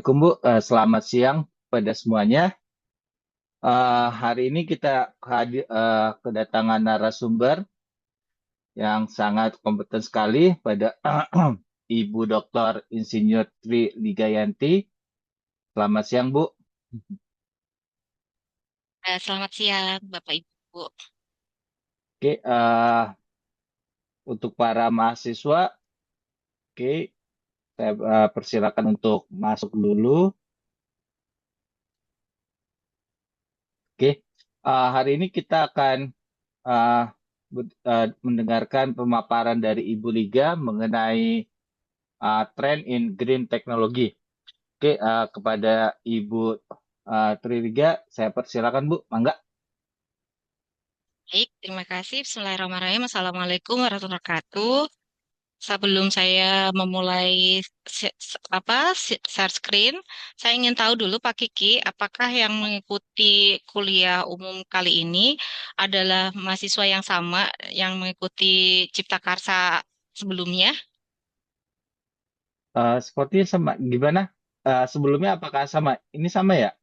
Assalamualaikum Bu, selamat siang pada semuanya. Hari ini kita kedatangan narasumber yang sangat kompeten sekali pada Ibu Dr. Insinyur Tri Ligayanti. Selamat siang Bu. Selamat siang, Bapak Ibu. Oke, untuk para mahasiswa, oke, saya persilakan untuk masuk dulu. Oke, hari ini kita akan uh, mendengarkan pemaparan dari Ibu Liga mengenai Trend in Green Technology. Oke, kepada Ibu Triliga, saya persilakan Bu, mangga. Baik, terima kasih. Bismillahirrahmanirrahim. Assalamualaikum warahmatullahi wabarakatuh. Sebelum saya memulai share screen, saya ingin tahu dulu Pak Kiki, apakah yang mengikuti kuliah umum kali ini adalah mahasiswa yang sama yang mengikuti Cipta Karsa sebelumnya? Sepertinya sama. Gimana? Sebelumnya apakah sama? Ini sama ya?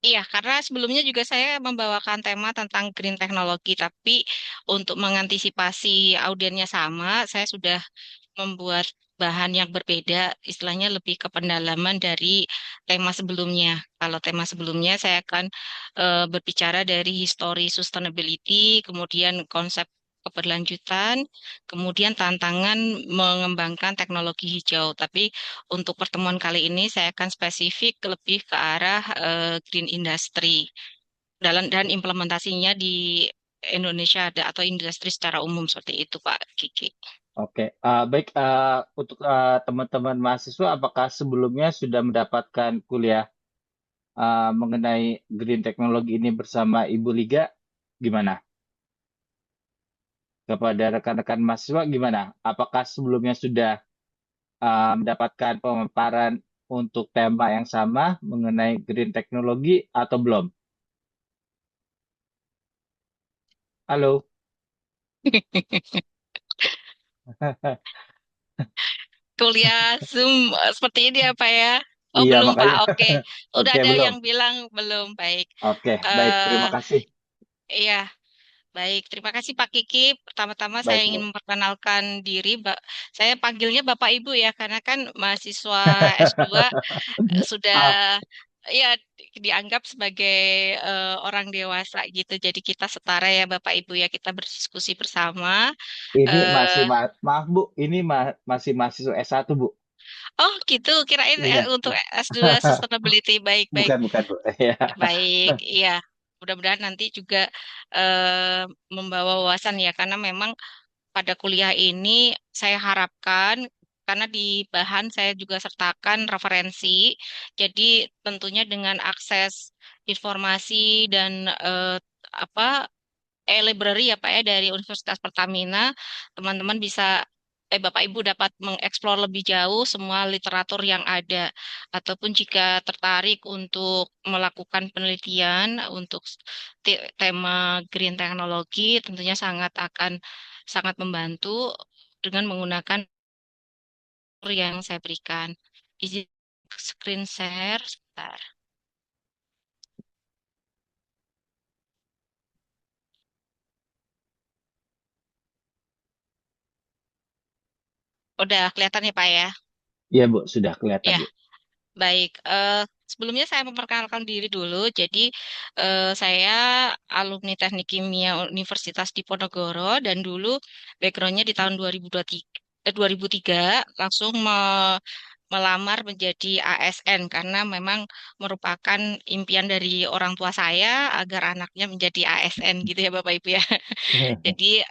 Iya, karena sebelumnya juga saya membawakan tema tentang green technology, tapi untuk mengantisipasi audiennya sama, saya sudah membuat bahan yang berbeda, istilahnya lebih ke pendalaman dari tema sebelumnya. Kalau tema sebelumnya saya akan berbicara dari histori sustainability, kemudian konsep keberlanjutan, kemudian tantangan mengembangkan teknologi hijau. Tapi untuk pertemuan kali ini saya akan spesifik lebih ke arah green industry dan implementasinya di Indonesia atau industri secara umum seperti itu, Pak Kiki. Oke, baik. Untuk teman-teman mahasiswa, apakah sebelumnya sudah mendapatkan kuliah mengenai Green Technology ini bersama Ibu Liga? Gimana? Kepada rekan-rekan mahasiswa, gimana? Apakah sebelumnya sudah mendapatkan pemaparan untuk tema yang sama mengenai green technology atau belum? Halo. Kuliah Zoom seperti ini ya Pak ya? Oh Iya, belum Pak, makanya. oke. Udah Oke, ada belum. yang bilang belum, baik. Oke, baik. eh Terima kasih. iya, baik. Terima kasih Pak Kiki. Pertama-tama saya Baik, ingin Bu. memperkenalkan diri, Saya panggilnya Bapak Ibu ya, karena kan mahasiswa S2 sudah Ah, ya dianggap sebagai orang dewasa gitu. Jadi kita setara ya Bapak Ibu ya, kita berdiskusi bersama. ini masih, eh maaf, Bu. Ini masih mahasiswa S1, Bu. oh gitu, kirain Iya. untuk S2 Sustainability. Baik-baik. Bukan, bukan, Bu. Ya. Baik, iya. Mudah-mudahan nanti juga membawa wawasan ya, karena memang pada kuliah ini saya harapkan, karena di bahan saya juga sertakan referensi, jadi tentunya dengan akses informasi dan apa library ya Pak ya dari Universitas Pertamina, teman-teman bisa Bapak Ibu dapat mengeksplor lebih jauh semua literatur yang ada, ataupun jika tertarik untuk melakukan penelitian untuk tema green technology, tentunya sangat membantu dengan menggunakan yang saya berikan. Izin screen share sebentar. Udah kelihatan ya Pak ya? Iya, Bu. Sudah kelihatan, Ya. Bu. Baik, sebelumnya saya memperkenalkan diri dulu. Jadi, saya alumni Teknik Kimia Universitas Diponegoro dan dulu backgroundnya di tahun 2023, 2003 langsung melamar menjadi ASN karena memang merupakan impian dari orang tua saya agar anaknya menjadi ASN gitu ya Bapak Ibu ya. Jadi,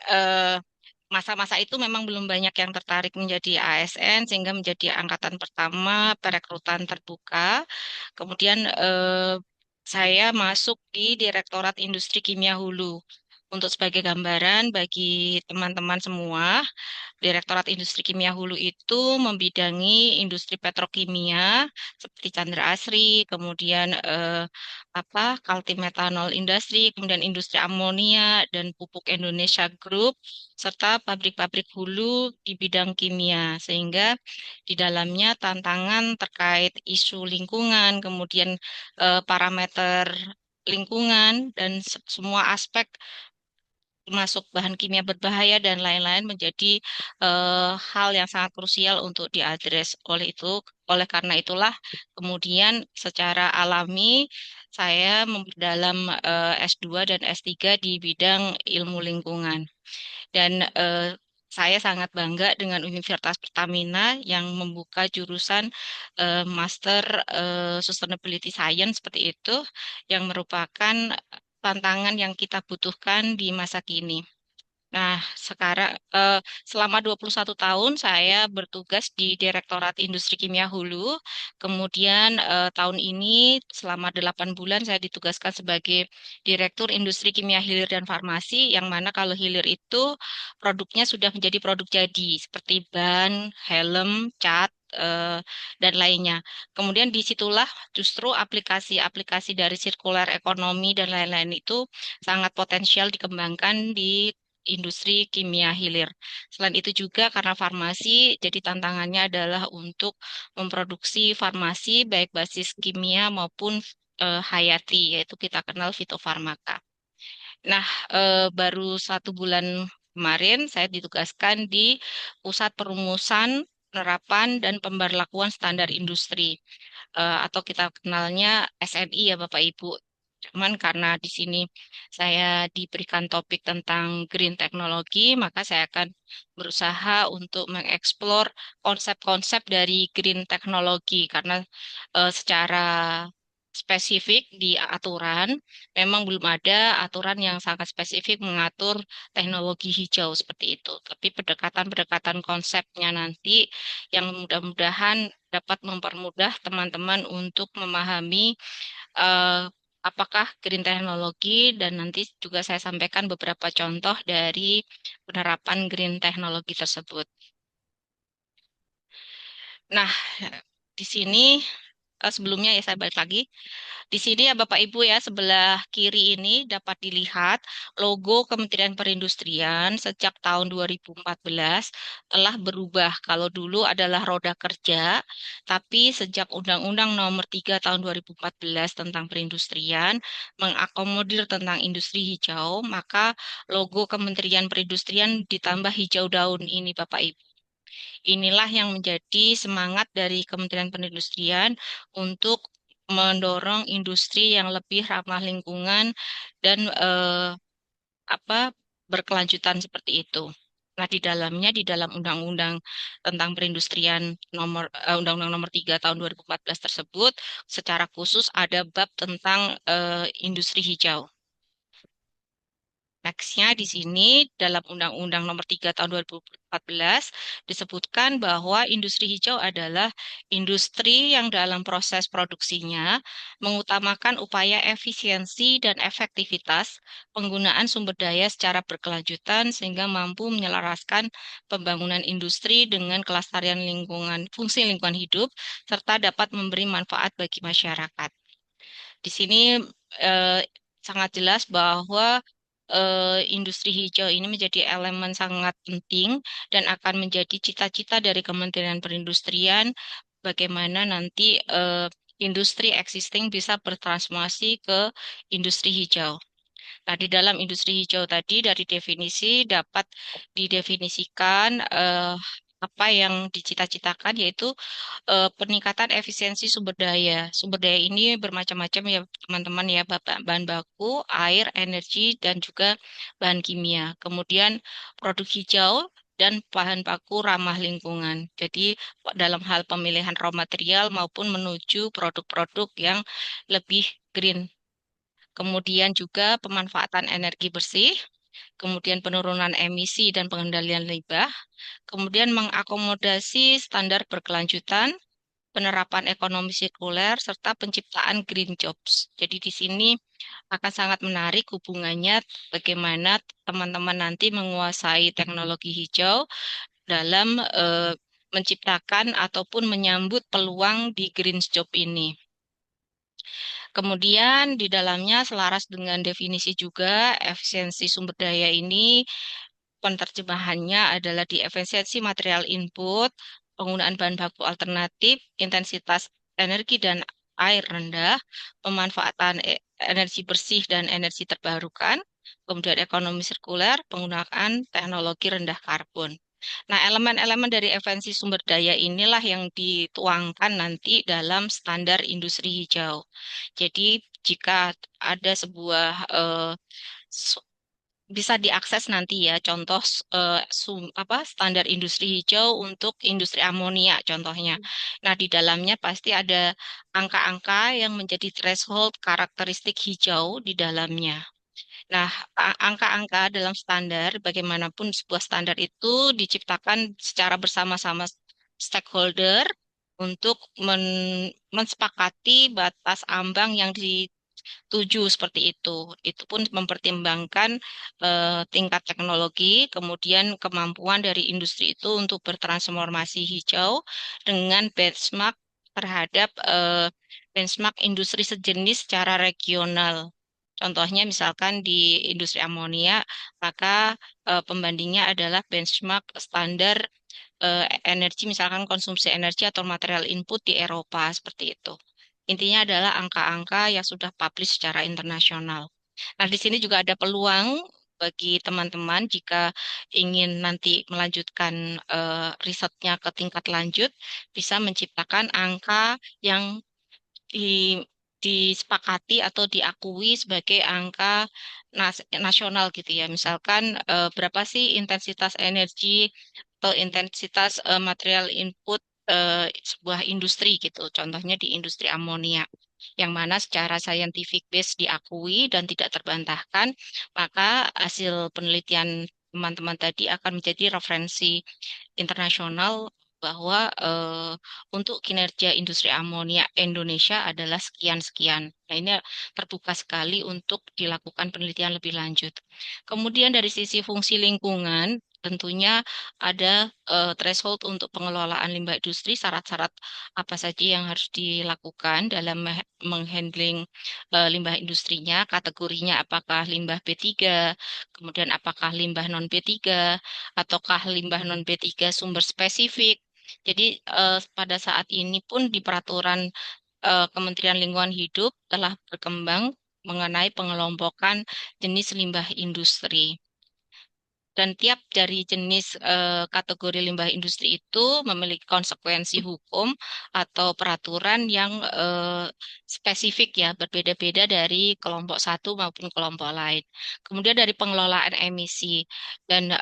masa-masa itu memang belum banyak yang tertarik menjadi ASN sehingga menjadi angkatan pertama perekrutan terbuka. Kemudian saya masuk di Direktorat Industri Kimia Hulu. untuk sebagai gambaran bagi teman-teman semua, Direktorat Industri Kimia Hulu itu membidangi industri petrokimia seperti Chandra Asri, kemudian Kaltim Metanol Industri, kemudian industri amonia dan pupuk Indonesia Group, serta pabrik-pabrik hulu di bidang kimia. Sehingga di dalamnya tantangan terkait isu lingkungan, kemudian parameter lingkungan dan semua aspek termasuk bahan kimia berbahaya dan lain-lain menjadi hal yang sangat krusial untuk diadres. Oleh karena itulah kemudian secara alami saya memperdalam S2 dan S3 di bidang ilmu lingkungan. Dan saya sangat bangga dengan Universitas Pertamina yang membuka jurusan Master Sustainability Science seperti itu, yang merupakan tantangan yang kita butuhkan di masa kini. Nah, sekarang selama 21 tahun saya bertugas di Direktorat Industri Kimia Hulu. Kemudian tahun ini selama 8 bulan saya ditugaskan sebagai Direktur Industri Kimia Hilir dan Farmasi, yang mana kalau hilir itu produknya sudah menjadi produk jadi seperti ban, helm, cat, dan lainnya. Kemudian disitulah justru aplikasi-aplikasi dari sirkular ekonomi dan lain-lain itu sangat potensial dikembangkan di industri kimia hilir. Selain itu juga karena farmasi, jadi tantangannya adalah untuk memproduksi farmasi baik basis kimia maupun hayati, yaitu kita kenal fitofarmaka. Nah, baru 1 bulan kemarin saya ditugaskan di Pusat Perumusan, Penerapan, dan Pemberlakuan Standar Industri, atau kita kenalnya SNI ya Bapak Ibu. Cuman karena di sini saya diberikan topik tentang green technology, maka saya akan berusaha untuk mengeksplor konsep-konsep dari green technology karena secara spesifik di aturan memang belum ada aturan yang sangat spesifik mengatur teknologi hijau seperti itu. Tapi pendekatan-pendekatan konsepnya nanti yang mudah-mudahan dapat mempermudah teman-teman untuk memahami eh, apakah green teknologi, dan nanti juga saya sampaikan beberapa contoh dari penerapan green teknologi tersebut. Nah, di sini sebelumnya ya saya balik lagi. Di sini ya Bapak Ibu ya, sebelah kiri ini dapat dilihat logo Kementerian Perindustrian sejak tahun 2014 telah berubah. Kalau dulu adalah roda kerja, tapi sejak Undang-Undang Nomor 3 Tahun 2014 tentang perindustrian mengakomodir tentang industri hijau, maka logo Kementerian Perindustrian ditambah hijau daun ini Bapak Ibu. Inilah yang menjadi semangat dari Kementerian Perindustrian untuk mendorong industri yang lebih ramah lingkungan dan apa berkelanjutan seperti itu. Nah, di dalamnya, di dalam Undang-Undang tentang Perindustrian Undang-Undang Nomor 3 Tahun 2014 tersebut, secara khusus ada bab tentang industri hijau. Nextnya di sini dalam Undang-Undang Nomor 3 Tahun 2014 disebutkan bahwa industri hijau adalah industri yang dalam proses produksinya mengutamakan upaya efisiensi dan efektivitas penggunaan sumber daya secara berkelanjutan sehingga mampu menyelaraskan pembangunan industri dengan kelestarian lingkungan, fungsi lingkungan hidup serta dapat memberi manfaat bagi masyarakat. Di sini eh, sangat jelas bahwa industri hijau ini menjadi elemen sangat penting dan akan menjadi cita-cita dari Kementerian Perindustrian bagaimana nanti industri existing bisa bertransformasi ke industri hijau. Nah, di dalam industri hijau tadi dari definisi dapat didefinisikan apa yang dicita-citakan, yaitu peningkatan efisiensi sumber daya. Sumber daya ini bermacam-macam ya teman-teman ya, bahan baku, air, energi, dan juga bahan kimia. Kemudian produk hijau dan bahan baku ramah lingkungan. Jadi dalam hal pemilihan raw material maupun menuju produk-produk yang lebih green. Kemudian juga pemanfaatan energi bersih, kemudian penurunan emisi dan pengendalian limbah, kemudian mengakomodasi standar berkelanjutan, penerapan ekonomi sirkuler, serta penciptaan green jobs. Jadi di sini akan sangat menarik hubungannya bagaimana teman-teman nanti menguasai teknologi hijau dalam menciptakan ataupun menyambut peluang di green job ini. Kemudian di dalamnya selaras dengan definisi juga efisiensi sumber daya ini penerjemahannya adalah di efisiensi material input, penggunaan bahan baku alternatif, intensitas energi dan air rendah, pemanfaatan energi bersih dan energi terbarukan, kemudian ekonomi sirkuler, penggunaan teknologi rendah karbon. Nah, elemen-elemen dari efisiensi sumber daya inilah yang dituangkan nanti dalam standar industri hijau. Jadi, jika ada sebuah bisa diakses nanti ya contoh standar industri hijau untuk industri amonia contohnya. Nah, di dalamnya pasti ada angka-angka yang menjadi threshold karakteristik hijau di dalamnya. Nah, angka-angka dalam standar bagaimanapun sebuah standar itu diciptakan secara bersama-sama stakeholder untuk mensepakati batas ambang yang tujuh seperti itu. Itu pun mempertimbangkan tingkat teknologi, kemudian kemampuan dari industri itu untuk bertransformasi hijau dengan benchmark terhadap benchmark industri sejenis secara regional. Contohnya misalkan di industri amonia, maka pembandingnya adalah benchmark standar energi, misalkan konsumsi energi atau material input di Eropa, seperti itu. Intinya adalah angka-angka yang sudah publish secara internasional. Nah, di sini juga ada peluang bagi teman-teman jika ingin nanti melanjutkan risetnya ke tingkat lanjut, bisa menciptakan angka yang di, disepakati atau diakui sebagai angka nasional gitu ya. Misalkan berapa sih intensitas energi atau intensitas material input sebuah industri gitu. Contohnya di industri amonia, yang mana secara scientific base diakui dan tidak terbantahkan, maka hasil penelitian teman-teman tadi akan menjadi referensi internasional bahwa untuk kinerja industri amonia Indonesia adalah sekian-sekian. Nah, ini terbuka sekali untuk dilakukan penelitian lebih lanjut. Kemudian dari sisi fungsi lingkungan, tentunya ada threshold untuk pengelolaan limbah industri, syarat-syarat apa saja yang harus dilakukan dalam menghandling limbah industrinya, kategorinya apakah limbah B3, kemudian apakah limbah non B3, ataukah limbah non B3 sumber spesifik. Jadi pada saat ini pun di peraturan Kementerian Lingkungan Hidup telah berkembang mengenai pengelompokan jenis limbah industri. Dan tiap dari jenis kategori limbah industri itu memiliki konsekuensi hukum atau peraturan yang spesifik ya, berbeda-beda dari kelompok satu maupun kelompok lain. Kemudian dari pengelolaan emisi. Dan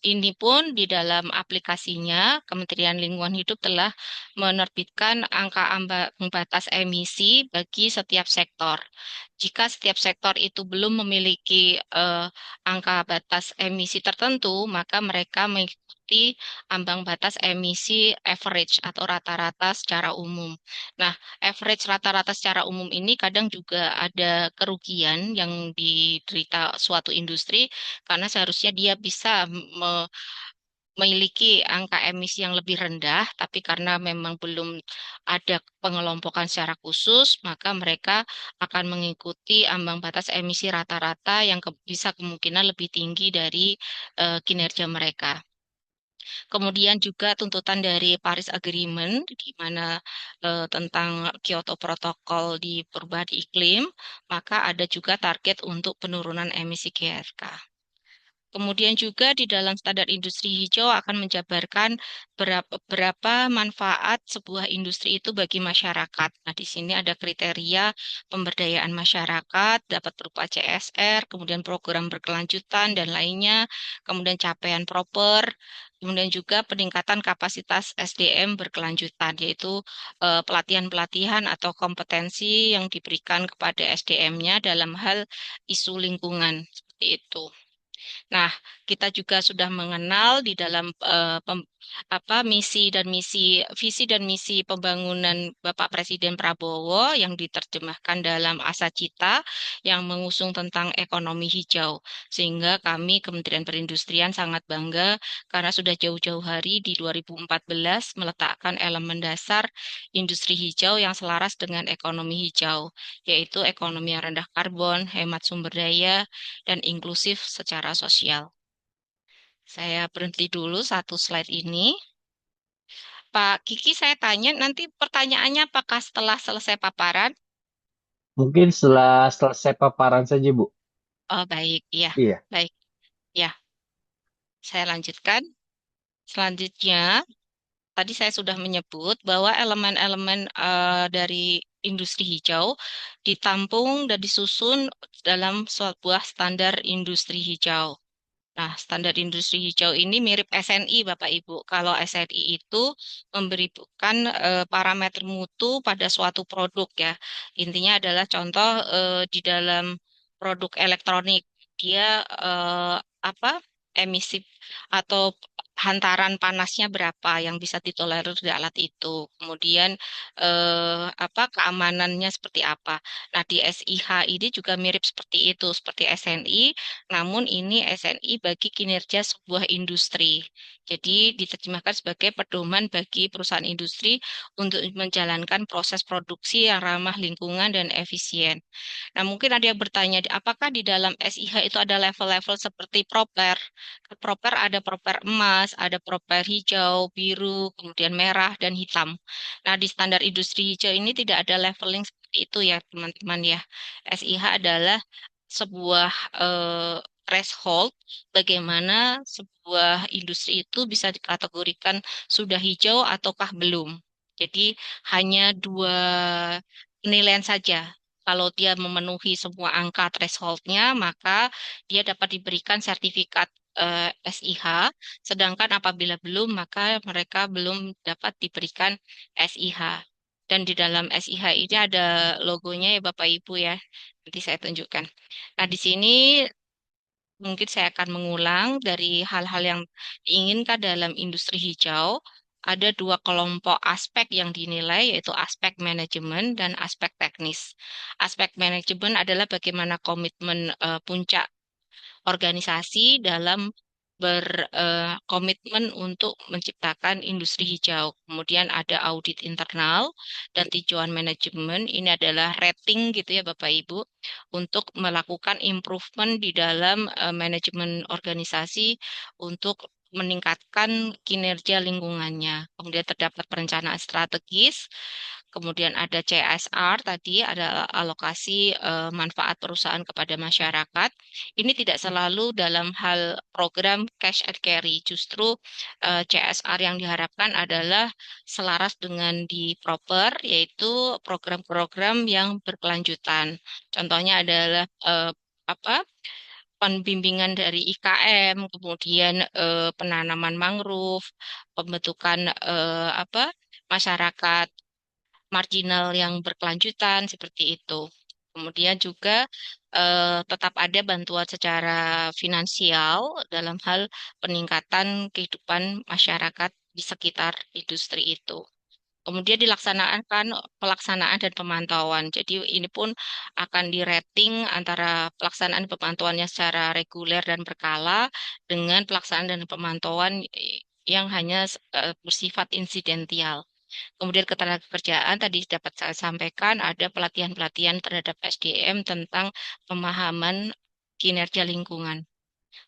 ini pun di dalam aplikasinya Kementerian Lingkungan Hidup telah menerbitkan angka ambang batas emisi bagi setiap sektor. Jika setiap sektor itu belum memiliki angka batas emisi tertentu, maka mereka mengikuti ambang batas emisi average atau rata-rata secara umum. Nah, average rata-rata secara umum ini kadang juga ada kerugian yang diderita suatu industri karena seharusnya dia bisa memiliki angka emisi yang lebih rendah, tapi karena memang belum ada pengelompokan secara khusus, maka mereka akan mengikuti ambang batas emisi rata-rata yang bisa kemungkinan lebih tinggi dari kinerja mereka. Kemudian juga tuntutan dari Paris Agreement, di mana tentang Kyoto Protocol di perubahan iklim, maka ada juga target untuk penurunan emisi GHG. Kemudian juga di dalam standar industri hijau akan menjabarkan berapa manfaat sebuah industri itu bagi masyarakat. Nah, di sini ada kriteria pemberdayaan masyarakat, dapat berupa CSR, kemudian program berkelanjutan dan lainnya, kemudian capaian proper, kemudian juga peningkatan kapasitas SDM berkelanjutan, yaitu pelatihan-pelatihan atau kompetensi yang diberikan kepada SDM-nya dalam hal isu lingkungan. Seperti itu. Nah, kita juga sudah mengenal di dalam visi dan misi pembangunan Bapak Presiden Prabowo yang diterjemahkan dalam Asa Cita yang mengusung tentang ekonomi hijau. Sehingga kami Kementerian Perindustrian sangat bangga karena sudah jauh-jauh hari di 2014 meletakkan elemen dasar industri hijau yang selaras dengan ekonomi hijau, yaitu ekonomi yang rendah karbon, hemat sumber daya, dan inklusif secara sosial. Saya berhenti dulu satu slide ini. Pak Kiki, saya tanya nanti pertanyaannya apakah setelah selesai paparan? Mungkin setelah selesai paparan saja, Bu. Oh, baik, ya, Iya. baik, ya. Saya lanjutkan. Selanjutnya, tadi saya sudah menyebut bahwa elemen-elemen dari industri hijau ditampung dan disusun dalam sebuah standar industri hijau. Nah, standar industri hijau ini mirip SNI, Bapak Ibu. Kalau SNI itu memberikan parameter mutu pada suatu produk ya. Intinya adalah contoh di dalam produk elektronik, dia apa emisi atau hantaran panasnya berapa yang bisa ditolerir di alat itu. Kemudian apa keamanannya seperti apa. Nah, di SIH ini juga mirip seperti itu, seperti SNI, namun ini SNI bagi kinerja sebuah industri. Jadi diterjemahkan sebagai pedoman bagi perusahaan industri untuk menjalankan proses produksi yang ramah lingkungan dan efisien. Nah, mungkin ada yang bertanya, apakah di dalam SIH itu ada level-level seperti proper? Proper ada proper emas, ada proper hijau, biru, kemudian merah, dan hitam. Nah, di standar industri hijau ini tidak ada leveling seperti itu ya, teman-teman ya. SIH adalah sebuah threshold bagaimana sebuah industri itu bisa dikategorikan sudah hijau ataukah belum. Jadi hanya dua penilaian saja. Kalau dia memenuhi semua angka thresholdnya, maka dia dapat diberikan sertifikat SIH. Sedangkan apabila belum, maka mereka belum dapat diberikan SIH. Dan di dalam SIH ini ada logonya ya Bapak Ibu ya. Nanti saya tunjukkan. Nah, di sini mungkin saya akan mengulang dari hal-hal yang diinginkan dalam industri hijau. Ada dua kelompok aspek yang dinilai, yaitu aspek manajemen dan aspek teknis. Aspek manajemen adalah bagaimana komitmen puncak organisasi dalam berkomitmen untuk menciptakan industri hijau. Kemudian ada audit internal dan tinjauan manajemen. Ini adalah rating gitu ya Bapak Ibu untuk melakukan improvement di dalam manajemen organisasi untuk meningkatkan kinerja lingkungannya. Kemudian terdapat perencanaan strategis. Kemudian ada CSR tadi, ada alokasi manfaat perusahaan kepada masyarakat. Ini tidak selalu dalam hal program cash and carry. Justru CSR yang diharapkan adalah selaras dengan di proper, yaitu program-program yang berkelanjutan. Contohnya adalah apa? Pembimbingan dari IKM, kemudian penanaman mangrove, pembentukan masyarakat marginal yang berkelanjutan seperti itu. Kemudian juga tetap ada bantuan secara finansial dalam hal peningkatan kehidupan masyarakat di sekitar industri itu. Kemudian dilaksanakan pelaksanaan dan pemantauan. Jadi ini pun akan di-rating antara pelaksanaan pemantauannya secara reguler dan berkala dengan pelaksanaan dan pemantauan yang hanya bersifat insidental. Kemudian ketenagakerjaan tadi dapat saya sampaikan ada pelatihan-pelatihan terhadap SDM tentang pemahaman kinerja lingkungan.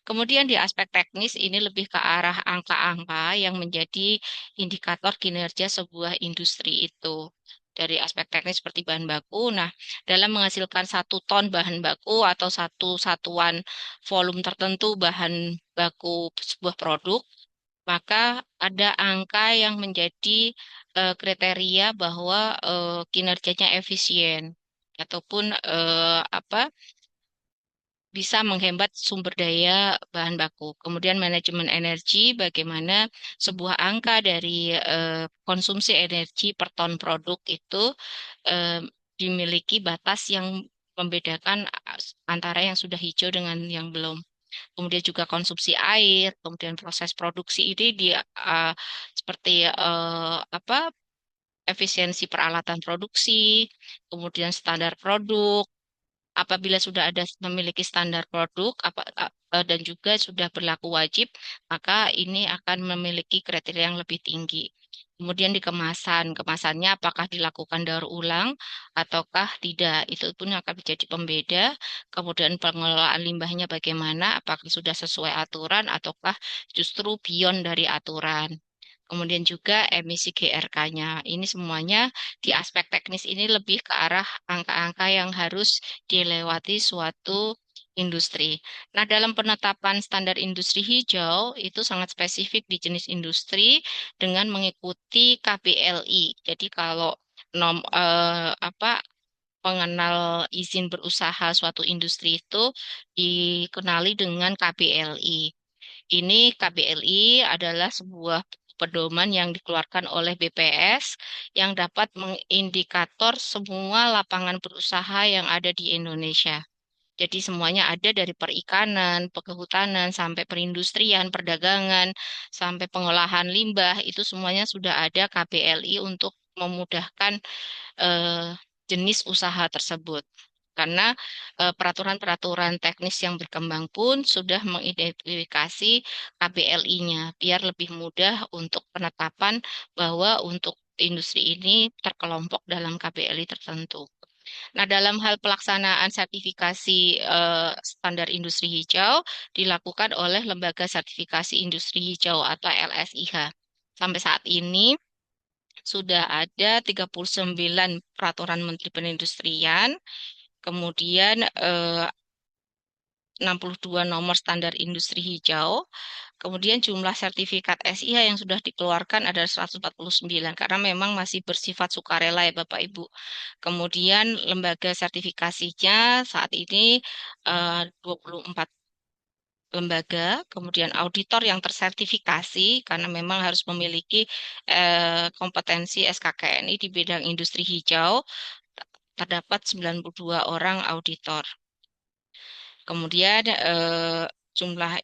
Kemudian di aspek teknis ini lebih ke arah angka-angka yang menjadi indikator kinerja sebuah industri itu. Dari aspek teknis seperti bahan baku, nah dalam menghasilkan 1 ton bahan baku atau satu satuan volume tertentu bahan baku sebuah produk, maka ada angka yang menjadi kriteria bahwa kinerjanya efisien ataupun bisa menghemat sumber daya bahan baku. Kemudian manajemen energi, bagaimana sebuah angka dari konsumsi energi per ton produk itu eh, dimiliki batas yang membedakan antara yang sudah hijau dengan yang belum. kemudian juga konsumsi air, kemudian proses produksi ini seperti apa efisiensi peralatan produksi, kemudian standar produk. Apabila sudah ada memiliki standar produk dan juga sudah berlaku wajib, maka ini akan memiliki kriteria yang lebih tinggi. Kemudian di kemasan, kemasannya apakah dilakukan daur ulang ataukah tidak, itu pun akan menjadi pembeda. Kemudian pengelolaan limbahnya bagaimana, apakah sudah sesuai aturan ataukah justru beyond dari aturan. Kemudian juga emisi GRK-nya. Ini semuanya di aspek teknis ini lebih ke arah angka-angka yang harus dilewati suatu industri. Nah, dalam penetapan standar industri hijau itu sangat spesifik di jenis industri dengan mengikuti KPLI. Jadi kalau apa pengenal izin berusaha suatu industri itu dikenali dengan KPLI. Ini KBLI adalah sebuah pedoman yang dikeluarkan oleh BPS yang dapat mengindikator semua lapangan berusaha yang ada di Indonesia. Jadi semuanya ada dari perikanan, kehutanan, sampai perindustrian, perdagangan, sampai pengolahan limbah, itu semuanya sudah ada KBLI untuk memudahkan eh, jenis usaha tersebut. Karena peraturan-peraturan teknis yang berkembang pun sudah mengidentifikasi KBLI-nya, biar lebih mudah untuk penetapan bahwa untuk industri ini terkelompok dalam KBLI tertentu. Nah, dalam hal pelaksanaan sertifikasi standar industri hijau dilakukan oleh Lembaga Sertifikasi Industri Hijau atau LSIH. Sampai saat ini sudah ada 39 peraturan Menteri Perindustrian, kemudian 62 nomor standar industri hijau, kemudian jumlah sertifikat SIH yang sudah dikeluarkan adalah 149 karena memang masih bersifat sukarela ya Bapak Ibu. Kemudian lembaga sertifikasinya saat ini 24 lembaga, kemudian auditor yang tersertifikasi karena memang harus memiliki kompetensi SKKNI di bidang industri hijau, terdapat 92 orang auditor. Kemudian jumlah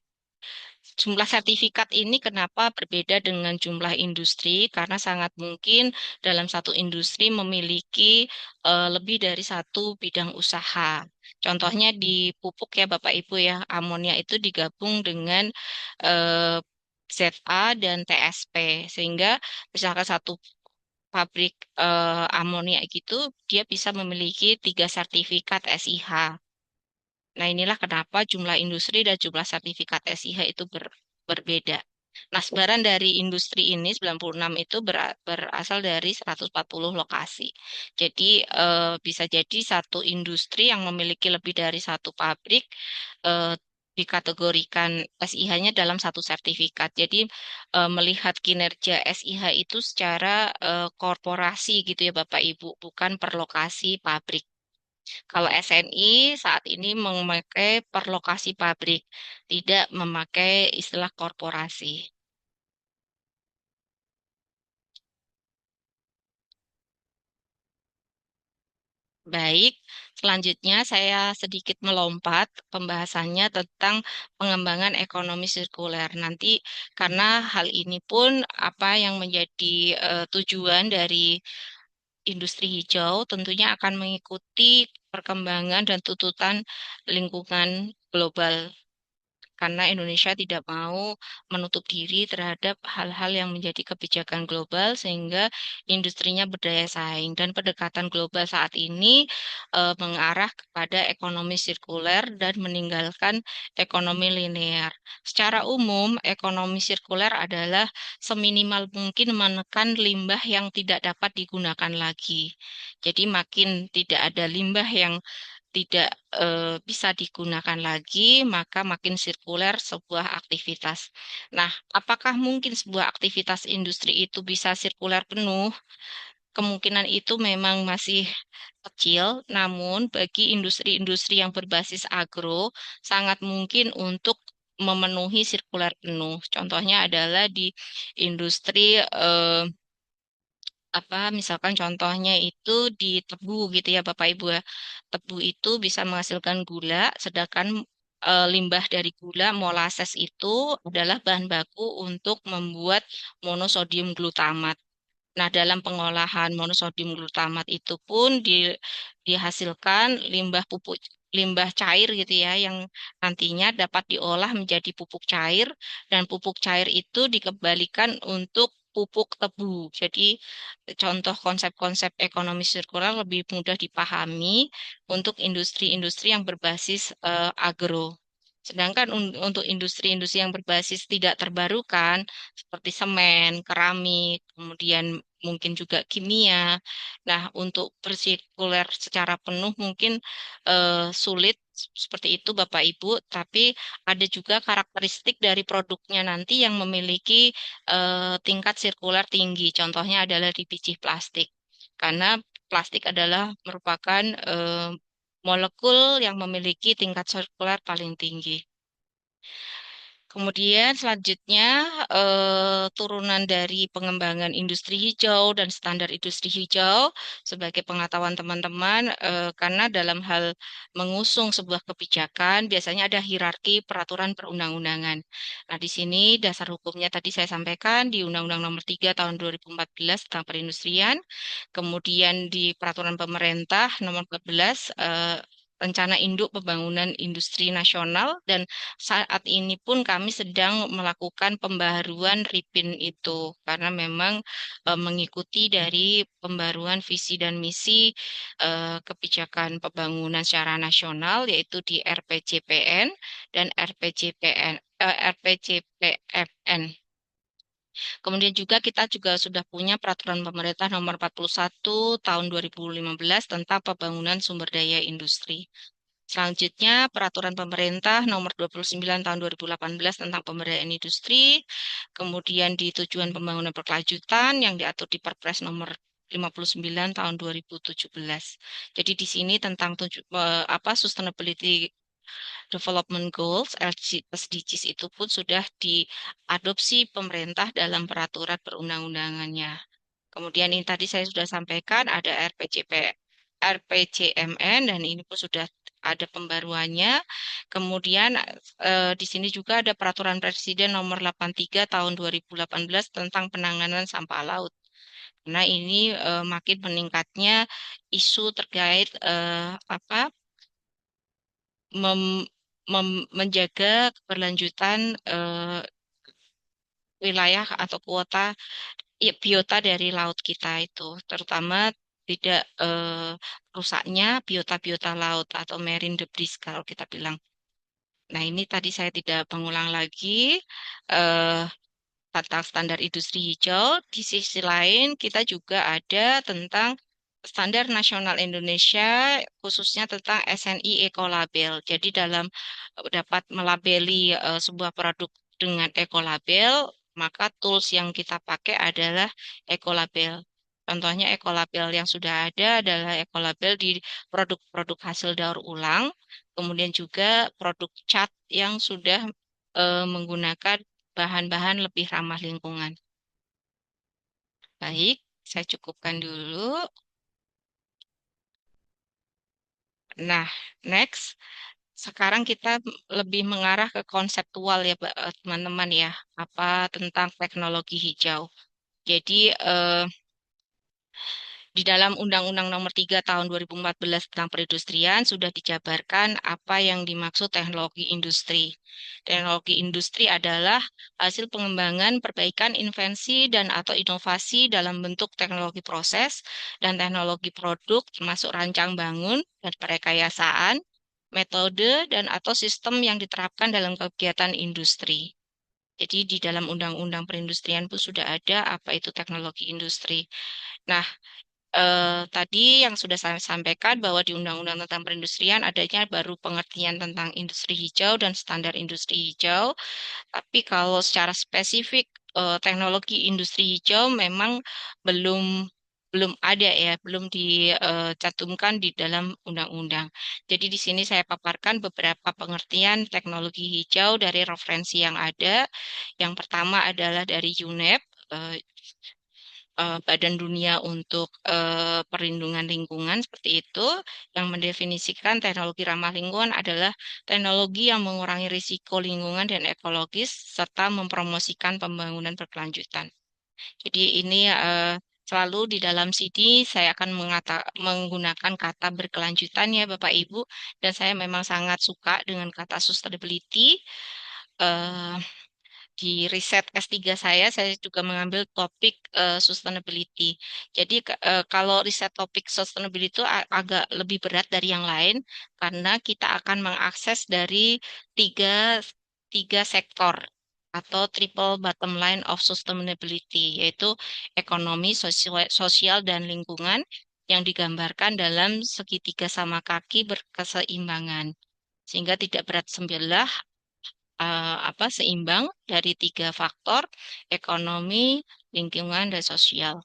jumlah sertifikat ini kenapa berbeda dengan jumlah industri? Karena sangat mungkin dalam satu industri memiliki lebih dari satu bidang usaha. Contohnya di pupuk ya Bapak Ibu ya, amonia itu digabung dengan eh, ZA dan TSP, sehingga misalkan satu pabrik amonia gitu, dia bisa memiliki 3 sertifikat SIH. Nah, inilah kenapa jumlah industri dan jumlah sertifikat SIH itu berbeda. Nah, sebaran dari industri ini 96 itu berasal dari 140 lokasi. Jadi, bisa jadi satu industri yang memiliki lebih dari satu pabrik eh, dikategorikan SIH-nya dalam satu sertifikat. Jadi, melihat kinerja SIH itu secara korporasi gitu ya Bapak Ibu, bukan per lokasi pabrik. Kalau SNI saat ini memakai per lokasi pabrik, tidak memakai istilah korporasi. Baik, selanjutnya saya sedikit melompat pembahasannya tentang pengembangan ekonomi sirkuler. Nanti karena hal ini pun apa yang menjadi tujuan dari industri hijau tentunya akan mengikuti perkembangan dan tuntutan lingkungan global karena Indonesia tidak mau menutup diri terhadap hal-hal yang menjadi kebijakan global sehingga industrinya berdaya saing dan pendekatan global saat ini mengarah kepada ekonomi sirkuler dan meninggalkan ekonomi linear. Secara umum, ekonomi sirkuler adalah seminimal mungkin menekan limbah yang tidak dapat digunakan lagi. Jadi makin tidak ada limbah yang tidak bisa digunakan lagi, maka makin sirkuler sebuah aktivitas. Nah, apakah mungkin sebuah aktivitas industri itu bisa sirkuler penuh? Kemungkinan itu memang masih kecil, namun bagi industri-industri yang berbasis agro, sangat mungkin untuk memenuhi sirkuler penuh. Contohnya adalah di industri misalkan contohnya itu di tebu gitu ya Bapak Ibu ya. Tebu itu bisa menghasilkan gula, sedangkan limbah dari gula, molasses itu adalah bahan baku untuk membuat monosodium glutamat. Nah, dalam pengolahan monosodium glutamat itu pun dihasilkan limbah cair gitu ya, yang nantinya dapat diolah menjadi pupuk cair, dan pupuk cair itu dikembalikan untuk pupuk tebu. Jadi, contoh konsep-konsep ekonomi sirkular lebih mudah dipahami untuk industri-industri yang berbasis agro. Sedangkan untuk industri-industri yang berbasis tidak terbarukan, seperti semen, keramik, kemudian mungkin juga kimia. Nah, untuk bersirkuler secara penuh mungkin sulit seperti itu Bapak Ibu, tapi ada juga karakteristik dari produknya nanti yang memiliki tingkat sirkuler tinggi. Contohnya adalah di biji plastik. Karena plastik adalah merupakan molekul yang memiliki tingkat sirkuler paling tinggi. Kemudian selanjutnya turunan dari pengembangan industri hijau dan standar industri hijau sebagai pengetahuan teman-teman karena dalam hal mengusung sebuah kebijakan biasanya ada hierarki peraturan perundang-undangan. Nah, di sini dasar hukumnya tadi saya sampaikan di Undang-Undang Nomor 3 Tahun 2014 tentang perindustrian, kemudian di Peraturan Pemerintah Nomor 14 Rencana Induk Pembangunan Industri Nasional, dan saat ini pun kami sedang melakukan pembaharuan RIPIN itu karena memang mengikuti dari pembaruan visi dan misi kebijakan pembangunan secara nasional yaitu di RPJPN dan RPJPFN. Kemudian juga kita juga sudah punya peraturan pemerintah nomor 41 tahun 2015 tentang pembangunan sumber daya industri. Selanjutnya, peraturan pemerintah nomor 29 tahun 2018 tentang pemberdayaan industri, kemudian di tujuan pembangunan berkelanjutan yang diatur di Perpres nomor 59 tahun 2017. Jadi di sini tentang Sustainability Development Goals SDGs itu pun sudah diadopsi pemerintah dalam peraturan perundang-undangannya. Kemudian ini tadi saya sudah sampaikan ada RPJMN dan ini pun sudah ada pembaruannya. Kemudian di sini juga ada peraturan Presiden nomor 83 tahun 2018 tentang penanganan sampah laut. Nah, ini makin meningkatnya isu terkait menjaga keberlanjutan wilayah atau kuota biota dari laut kita itu, terutama tidak rusaknya biota-biota laut atau marine debris kalau kita bilang. Nah, ini tadi saya tidak mengulang lagi eh, tentang standar industri hijau. Di sisi lain, kita juga ada tentang standar nasional Indonesia, khususnya tentang SNI Ecolabel. Jadi dalam dapat melabeli sebuah produk dengan Ecolabel, maka tools yang kita pakai adalah Ecolabel. Contohnya Ecolabel yang sudah ada adalah Ecolabel di produk-produk hasil daur ulang, kemudian juga produk cat yang sudah menggunakan bahan-bahan lebih ramah lingkungan. Baik, saya cukupkan dulu. Nah, next, sekarang kita lebih mengarah ke konseptual ya, teman-teman ya, apa tentang teknologi hijau. Jadi, di dalam Undang-Undang Nomor 3 Tahun 2014 tentang perindustrian sudah dijabarkan apa yang dimaksud teknologi industri. Teknologi industri adalah hasil pengembangan, perbaikan, invensi, dan atau inovasi dalam bentuk teknologi proses dan teknologi produk, termasuk rancang bangun dan perekayasaan, metode, dan atau sistem yang diterapkan dalam kegiatan industri. Jadi di dalam Undang-Undang Perindustrian pun sudah ada apa itu teknologi industri. Nah, tadi yang sudah saya sampaikan bahwa di Undang-Undang tentang Perindustrian adanya baru pengertian tentang industri hijau dan standar industri hijau. Tapi kalau secara spesifik teknologi industri hijau memang belum belum ada ya, belum dicantumkan di dalam undang-undang. Jadi di sini saya paparkan beberapa pengertian teknologi hijau dari referensi yang ada. Yang pertama adalah dari UNEP, Badan Dunia untuk Perlindungan Lingkungan seperti itu, yang mendefinisikan teknologi ramah lingkungan adalah teknologi yang mengurangi risiko lingkungan dan ekologis serta mempromosikan pembangunan berkelanjutan. Jadi ini selalu di dalam CD saya akan menggunakan kata berkelanjutan ya Bapak Ibu, dan saya memang sangat suka dengan kata sustainability. Eh, di riset S3 saya juga mengambil topik sustainability. Jadi kalau riset topik sustainability itu agak lebih berat dari yang lain karena kita akan mengakses dari tiga, tiga sektor atau triple bottom line of sustainability, yaitu ekonomi, sosial, dan lingkungan yang digambarkan dalam segitiga sama kaki berkeseimbangan. Sehingga tidak berat sebelah, seimbang dari tiga faktor ekonomi, lingkungan, dan sosial.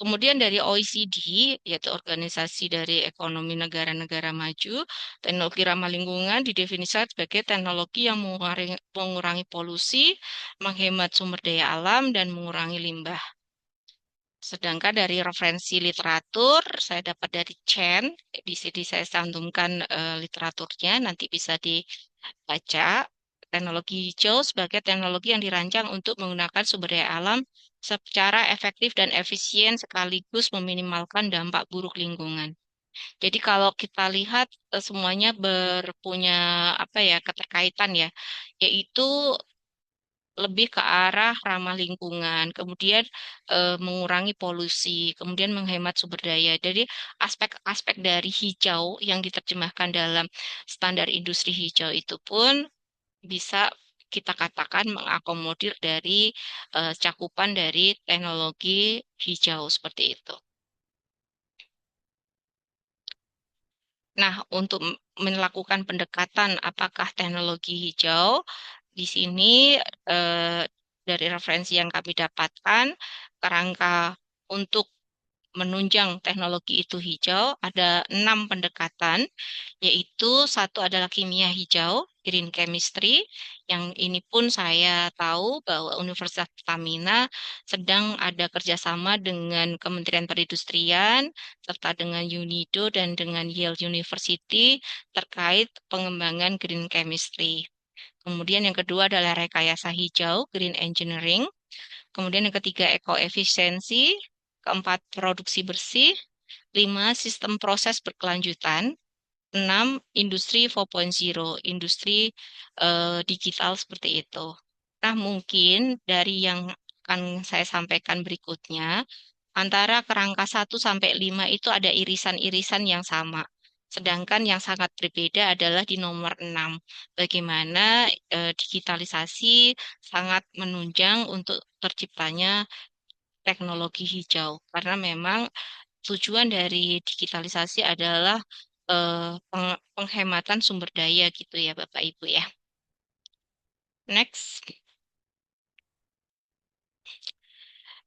Kemudian dari OECD, yaitu Organisasi dari Ekonomi Negara-Negara Maju, teknologi ramah lingkungan didefinisikan sebagai teknologi yang mengurangi polusi, menghemat sumber daya alam, dan mengurangi limbah. Sedangkan dari referensi literatur, saya dapat dari Chen, di sini saya cantumkan literaturnya, nanti bisa dibaca. Teknologi hijau sebagai teknologi yang dirancang untuk menggunakan sumber daya alam secara efektif dan efisien sekaligus meminimalkan dampak buruk lingkungan. Jadi kalau kita lihat semuanya berpunya apa ya keterkaitan ya, yaitu lebih ke arah ramah lingkungan, kemudian mengurangi polusi, kemudian menghemat sumber daya. Jadi aspek-aspek dari hijau yang diterjemahkan dalam standar industri hijau itu pun bisa kita katakan mengakomodir dari cakupan dari teknologi hijau seperti itu. Nah, untuk melakukan pendekatan apakah teknologi hijau, di sini eh, dari referensi yang kami dapatkan, kerangka untuk menunjang teknologi itu hijau ada 6 pendekatan, yaitu satu adalah kimia hijau, green chemistry, yang ini pun saya tahu bahwa Universitas Pertamina sedang ada kerjasama dengan Kementerian Perindustrian, serta dengan UNIDO dan dengan Yale University terkait pengembangan green chemistry. Kemudian yang kedua adalah rekayasa hijau, green engineering. Kemudian yang ketiga ekoefisiensi, keempat produksi bersih, lima sistem proses berkelanjutan, enam industri 4.0, industri digital seperti itu. Nah, mungkin dari yang akan saya sampaikan berikutnya, antara kerangka 1 sampai 5 itu ada irisan-irisan yang sama. Sedangkan yang sangat berbeda adalah di nomor 6. Bagaimana digitalisasi sangat menunjang untuk terciptanya teknologi hijau. Karena memang tujuan dari digitalisasi adalah penghematan sumber daya gitu ya Bapak Ibu ya. Next.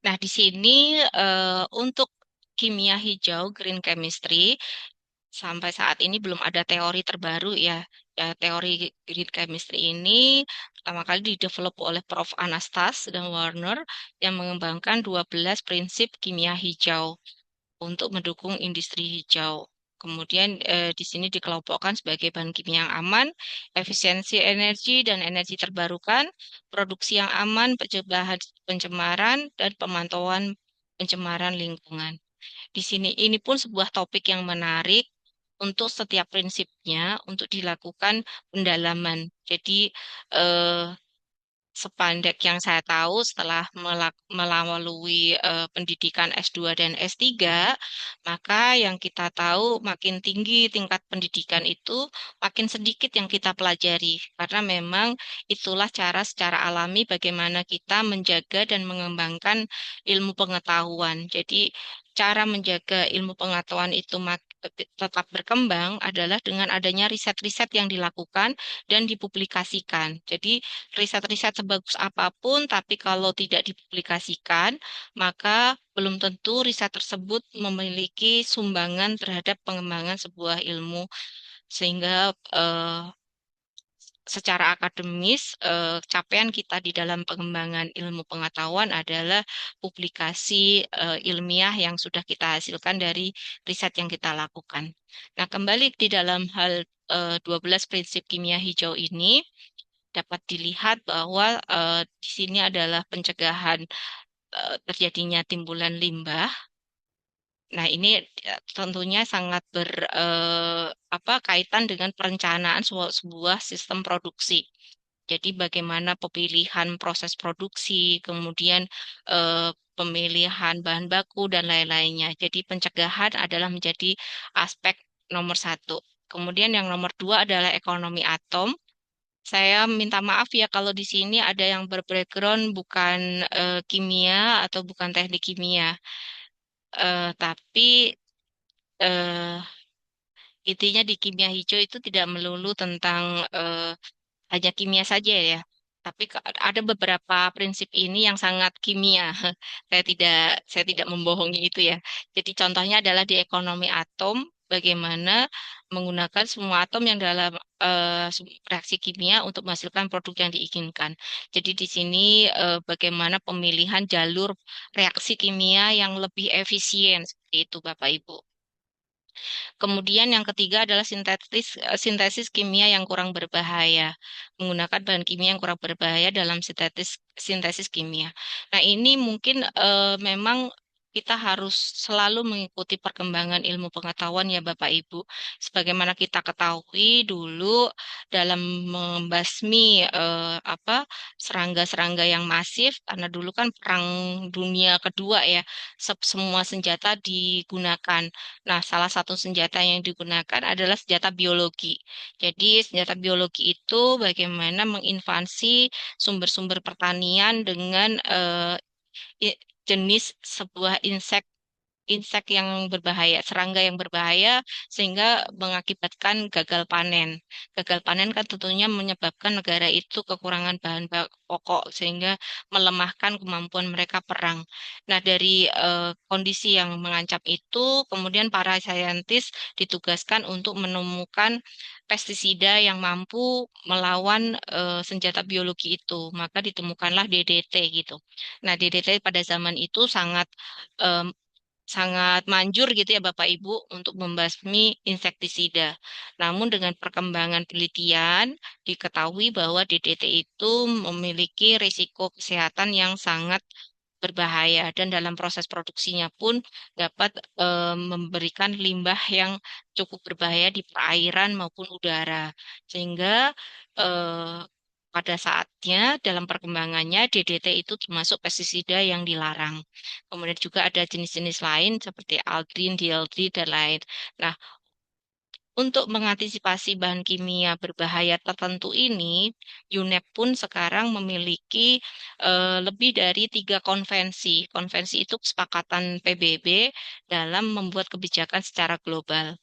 Nah, di sini untuk kimia hijau, green chemistry, sampai saat ini belum ada teori terbaru ya. Ya, teori green chemistry ini pertama kali didevelop oleh Prof. Anastas dan Warner yang mengembangkan 12 prinsip kimia hijau untuk mendukung industri hijau. Kemudian di sini dikelompokkan sebagai bahan kimia yang aman, efisiensi energi dan energi terbarukan, produksi yang aman, pencegahan pencemaran, dan pemantauan pencemaran lingkungan. Di sini ini pun sebuah topik yang menarik untuk setiap prinsipnya untuk dilakukan pendalaman. Jadi eh, sepandek yang saya tahu setelah melalui pendidikan S2 dan S3, maka yang kita tahu makin tinggi tingkat pendidikan itu, makin sedikit yang kita pelajari. Karena memang itulah cara secara alami bagaimana kita menjaga dan mengembangkan ilmu pengetahuan. Jadi cara menjaga ilmu pengetahuan itu tetap berkembang adalah dengan adanya riset-riset yang dilakukan dan dipublikasikan. Jadi riset-riset sebagus apapun, tapi kalau tidak dipublikasikan, maka belum tentu riset tersebut memiliki sumbangan terhadap pengembangan sebuah ilmu, sehingga secara akademis, capaian kita di dalam pengembangan ilmu pengetahuan adalah publikasi ilmiah yang sudah kita hasilkan dari riset yang kita lakukan. Nah, kembali di dalam hal 12 prinsip kimia hijau ini, dapat dilihat bahwa di sini adalah pencegahan terjadinya timbulan limbah. Nah, ini tentunya sangat kaitan dengan perencanaan sebuah sistem produksi. Jadi bagaimana pemilihan proses produksi, kemudian eh, pemilihan bahan baku dan lain-lainnya. Jadi pencegahan adalah menjadi aspek nomor satu. Kemudian yang nomor dua adalah ekonomi atom. Saya minta maaf ya kalau di sini ada yang berbackground bukan kimia atau bukan teknik kimia. Tapi eh, intinya di kimia hijau itu tidak melulu tentang hanya kimia saja ya. Tapi ada beberapa prinsip ini yang sangat kimia. Saya tidak membohongi itu ya. Jadi contohnya adalah di ekonomi atom, bagaimana menggunakan semua atom yang dalam reaksi kimia untuk menghasilkan produk yang diinginkan. Jadi di sini bagaimana pemilihan jalur reaksi kimia yang lebih efisien seperti itu Bapak Ibu. Kemudian yang ketiga adalah sintesis kimia yang kurang berbahaya. Menggunakan bahan kimia yang kurang berbahaya dalam sintesis kimia. Nah, ini mungkin memang kita harus selalu mengikuti perkembangan ilmu pengetahuan ya Bapak Ibu. Sebagaimana kita ketahui dulu dalam membasmi serangga-serangga yang masif, karena dulu kan Perang Dunia Kedua ya, semua senjata digunakan. Nah, salah satu senjata yang digunakan adalah senjata biologi. Jadi, senjata biologi itu bagaimana menginvasi sumber-sumber pertanian dengan jenis sebuah insek yang berbahaya, serangga yang berbahaya, sehingga mengakibatkan gagal panen. Gagal panen kan tentunya menyebabkan negara itu kekurangan bahan pokok, sehingga melemahkan kemampuan mereka perang. Nah, dari kondisi yang mengancam itu, kemudian para saintis ditugaskan untuk menemukan pestisida yang mampu melawan senjata biologi itu. Maka ditemukanlah DDT gitu. Nah, DDT pada zaman itu sangat manjur gitu ya Bapak Ibu untuk membasmi insektisida. Namun dengan perkembangan penelitian diketahui bahwa DDT itu memiliki risiko kesehatan yang sangat berbahaya dan dalam proses produksinya pun dapat memberikan limbah yang cukup berbahaya di perairan maupun udara. Sehingga eh, pada saatnya dalam perkembangannya DDT itu termasuk pestisida yang dilarang. Kemudian juga ada jenis-jenis lain seperti aldrin, dieldrin, dan lain. Nah, untuk mengantisipasi bahan kimia berbahaya tertentu ini, UNEP pun sekarang memiliki lebih dari 3 konvensi. Konvensi itu kesepakatan PBB dalam membuat kebijakan secara global.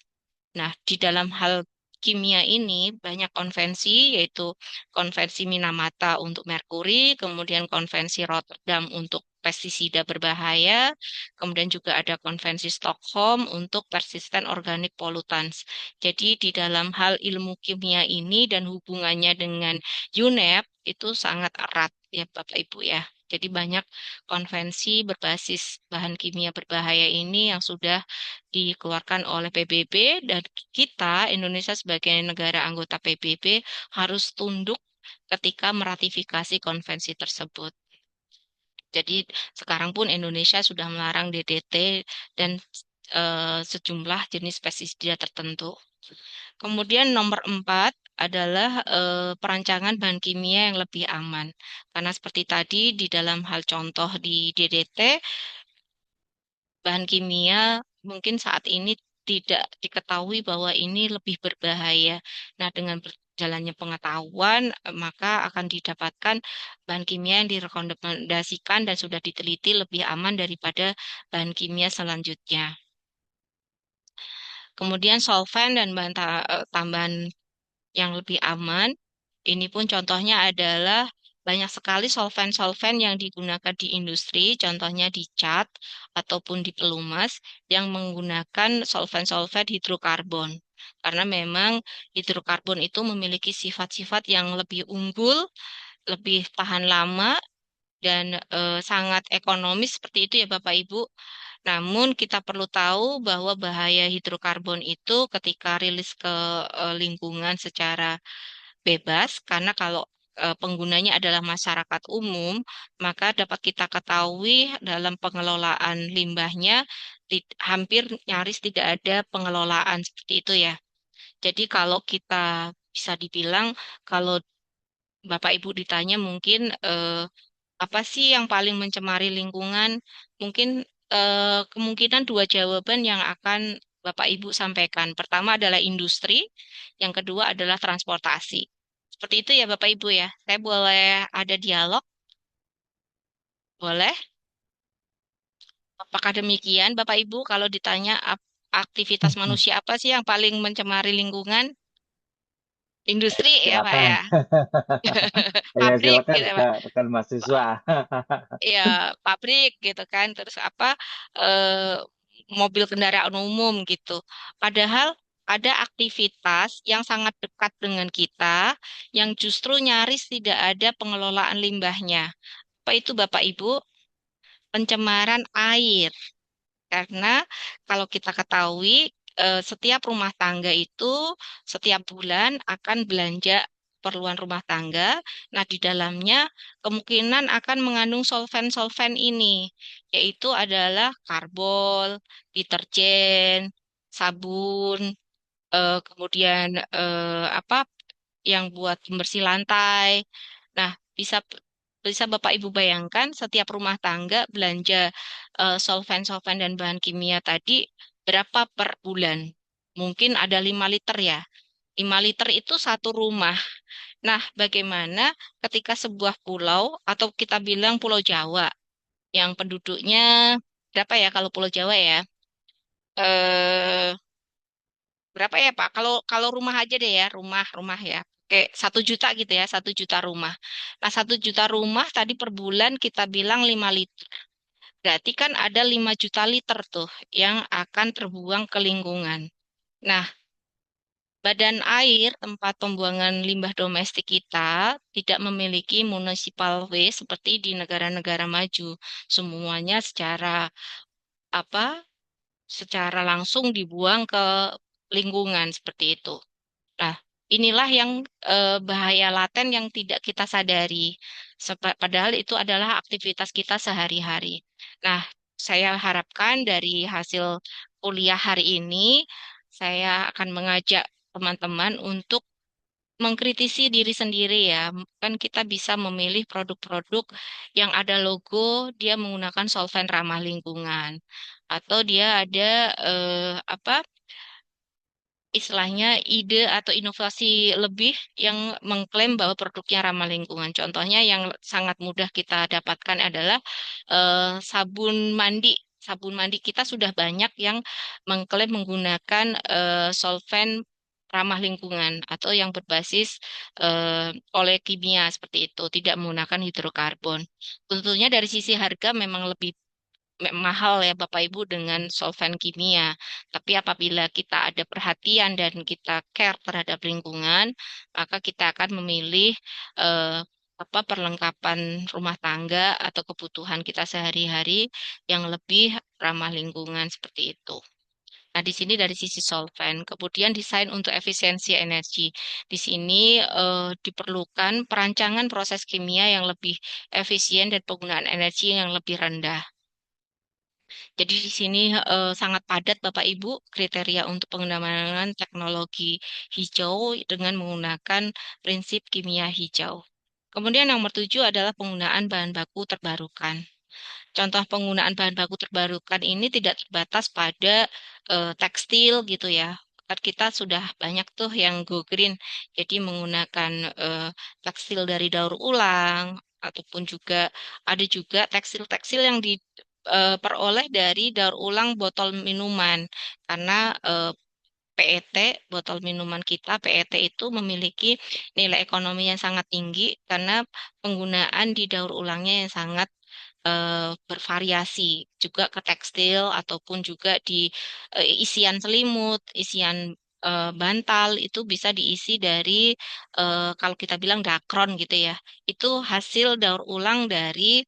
Nah, di dalam hal kimia ini banyak konvensi, yaitu konvensi Minamata untuk merkuri, kemudian konvensi Rotterdam untuk pestisida berbahaya, kemudian juga ada konvensi Stockholm untuk persisten organic pollutants. Jadi di dalam hal ilmu kimia ini dan hubungannya dengan UNEP itu sangat erat ya Bapak Ibu ya. Jadi banyak konvensi berbasis bahan kimia berbahaya ini yang sudah dikeluarkan oleh PBB dan kita Indonesia sebagai negara anggota PBB harus tunduk ketika meratifikasi konvensi tersebut. Jadi sekarang pun Indonesia sudah melarang DDT dan sejumlah jenis pestisida tertentu. Kemudian nomor 4 adalah perancangan bahan kimia yang lebih aman. Karena seperti tadi di dalam hal contoh di DDT, bahan kimia mungkin saat ini tidak diketahui bahwa ini lebih berbahaya. Nah, dengan berjalannya pengetahuan, maka akan didapatkan bahan kimia yang direkomendasikan dan sudah diteliti lebih aman daripada bahan kimia selanjutnya. Kemudian solvent dan bahan tambahan yang lebih aman. Ini pun contohnya adalah banyak sekali solvent-solvent yang digunakan di industri, contohnya di cat ataupun di pelumas yang menggunakan solvent-solvent hidrokarbon. karena memang hidrokarbon itu memiliki sifat-sifat yang lebih unggul, lebih tahan lama, dan sangat ekonomis seperti itu ya Bapak Ibu. Namun kita perlu tahu bahwa bahaya hidrokarbon itu ketika rilis ke lingkungan secara bebas, karena kalau penggunanya adalah masyarakat umum, maka dapat kita ketahui dalam pengelolaan limbahnya hampir nyaris tidak ada pengelolaan seperti itu ya. Jadi kalau kita bisa dibilang, kalau Bapak Ibu ditanya mungkin apa sih yang paling mencemari lingkungan? Mungkin kemungkinan dua jawaban yang akan Bapak Ibu sampaikan. Pertama adalah industri, yang kedua adalah transportasi. Seperti itu ya Bapak Ibu ya. Saya boleh ada dialog? Boleh? Apakah demikian Bapak Ibu kalau ditanya aktivitas manusia apa sih yang paling mencemari lingkungan? Industri ya Pak Silakan. ya. Ya, Pabrik silakan gitu ya Pak. rekan mahasiswa. Ya pabrik gitu kan, terus apa eh, mobil kendaraan umum gitu. Padahal ada aktivitas yang sangat dekat dengan kita yang justru nyaris tidak ada pengelolaan limbahnya. Apa itu Bapak Ibu? Pencemaran air. Karena kalau kita ketahui, setiap rumah tangga itu setiap bulan akan belanja keperluan rumah tangga. Nah, di dalamnya kemungkinan akan mengandung solvent-solvent ini, yaitu adalah karbol, deterjen, sabun, kemudian apa yang buat pembersih lantai. Nah, bisa bisa Bapak Ibu bayangkan setiap rumah tangga belanja solvent-solvent dan bahan kimia tadi berapa per bulan? Mungkin ada 5 liter ya. 5 liter itu satu rumah. Nah, bagaimana ketika sebuah pulau atau kita bilang Pulau Jawa yang penduduknya berapa ya kalau Pulau Jawa ya? Eh Berapa ya Pak? Kalau kalau rumah aja deh ya, rumah ya. Kayak 1 juta gitu ya, 1 juta rumah. Nah, 1 juta rumah tadi per bulan kita bilang 5 liter. Berarti kan ada 5 juta liter tuh yang akan terbuang ke lingkungan. Nah, badan air tempat pembuangan limbah domestik kita tidak memiliki municipal waste seperti di negara-negara maju. Semuanya secara apa? Secara langsung dibuang ke lingkungan seperti itu. Nah, inilah yang bahaya laten yang tidak kita sadari. Padahal itu adalah aktivitas kita sehari-hari. Nah, saya harapkan dari hasil kuliah hari ini, saya akan mengajak teman-teman untuk mengkritisi diri sendiri ya. Kan kita bisa memilih produk-produk yang ada logo, dia menggunakan solvent ramah lingkungan. Atau dia ada apa istilahnya ide atau inovasi lebih yang mengklaim bahwa produknya ramah lingkungan. Contohnya yang sangat mudah kita dapatkan adalah sabun mandi. Sabun mandi kita sudah banyak yang mengklaim menggunakan solvent ramah lingkungan atau yang berbasis oleh kimia seperti itu, tidak menggunakan hidrokarbon. Tentunya dari sisi harga memang lebih mahal ya Bapak Ibu dengan solvent kimia. Tapi apabila kita ada perhatian dan kita care terhadap lingkungan, maka kita akan memilih eh, apa perlengkapan rumah tangga atau kebutuhan kita sehari-hari yang lebih ramah lingkungan seperti itu. Nah, di sini dari sisi solvent, kemudian desain untuk efisiensi energi. Di sini diperlukan perancangan proses kimia yang lebih efisien dan penggunaan energi yang lebih rendah. Jadi di sini sangat padat Bapak Ibu kriteria untuk pengembangan teknologi hijau dengan menggunakan prinsip kimia hijau. Kemudian yang ketujuh adalah penggunaan bahan baku terbarukan. Contoh penggunaan bahan baku terbarukan ini tidak terbatas pada tekstil gitu ya. Kan kita sudah banyak tuh yang go green, jadi menggunakan tekstil dari daur ulang, ataupun juga ada juga tekstil-tekstil yang diperoleh dari daur ulang botol minuman, karena PET, botol minuman kita, PET itu memiliki nilai ekonomi yang sangat tinggi karena penggunaan di daur ulangnya yang sangat bervariasi juga ke tekstil ataupun juga di isian selimut, isian bantal itu bisa diisi dari kalau kita bilang dakron gitu ya. Itu hasil daur ulang dari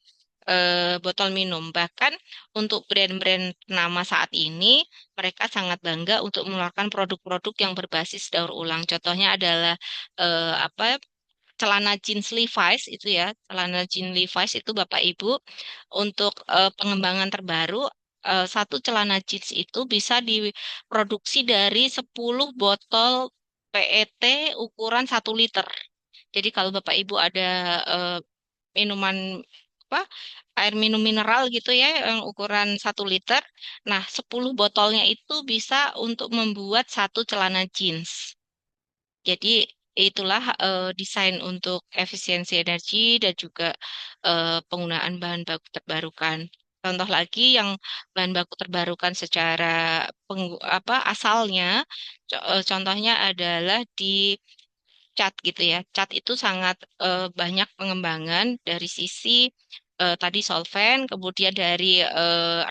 botol minum. Bahkan untuk brand-brand nama saat ini, mereka sangat bangga untuk mengeluarkan produk-produk yang berbasis daur ulang. Contohnya adalah apa celana jeans Levi's itu ya, celana jeans Levi's itu Bapak Ibu untuk pengembangan terbaru satu celana jeans itu bisa diproduksi dari 10 botol PET ukuran 1 liter. Jadi kalau Bapak Ibu ada eh, minuman apa air minum mineral gitu ya yang ukuran 1 liter, nah 10 botolnya itu bisa untuk membuat satu celana jeans. Jadi itulah desain untuk efisiensi energi dan juga penggunaan bahan baku terbarukan. Contoh lagi yang bahan baku terbarukan secara asalnya, contohnya adalah di cat gitu ya. Cat itu sangat banyak pengembangan dari sisi tadi solvent, kemudian dari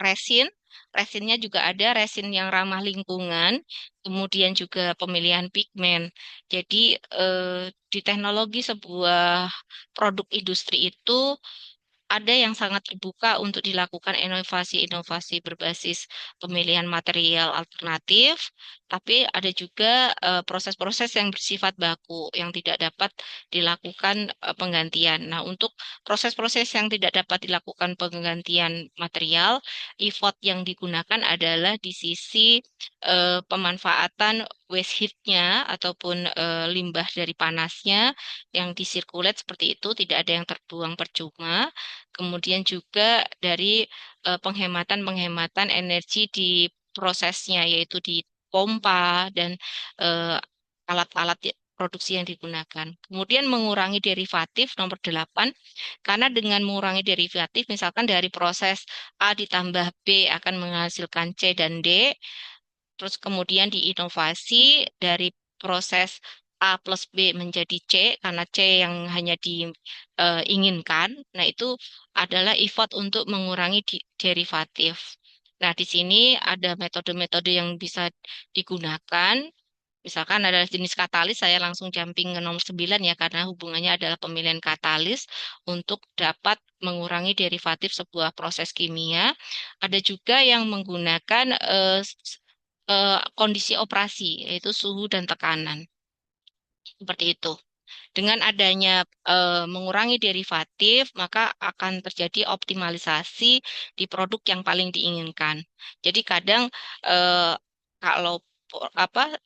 resin. Resinnya juga ada resin yang ramah lingkungan, kemudian juga pemilihan pigmen. Jadi di teknologi sebuah produk industri itu ada yang sangat terbuka untuk dilakukan inovasi-inovasi berbasis pemilihan material alternatif, tapi ada juga proses-proses yang bersifat baku yang tidak dapat dilakukan penggantian. Nah, untuk proses-proses yang tidak dapat dilakukan penggantian material, effort yang digunakan adalah di sisi pemanfaatan waste heat-nya ataupun limbah dari panasnya yang disirkulat seperti itu, tidak ada yang terbuang percuma. Kemudian juga dari penghematan-penghematan energi di prosesnya, yaitu di pompa dan eh, alat-alat produksi yang digunakan. Kemudian mengurangi derivatif nomor 8, karena dengan mengurangi derivatif, misalkan dari proses A ditambah B akan menghasilkan C dan D, terus kemudian diinovasi dari proses A plus B menjadi C karena C yang hanya diinginkan. Nah, itu adalah effort untuk mengurangi derivatif. Nah, di sini ada metode-metode yang bisa digunakan. Misalkan ada jenis katalis, saya langsung jumping ke nomor 9 ya, karena hubungannya adalah pemilihan katalis untuk dapat mengurangi derivatif sebuah proses kimia. Ada juga yang menggunakan kondisi operasi, yaitu suhu dan tekanan. Seperti itu. Dengan adanya mengurangi derivatif, maka akan terjadi optimalisasi di produk yang paling diinginkan. Jadi kadang eh, kalau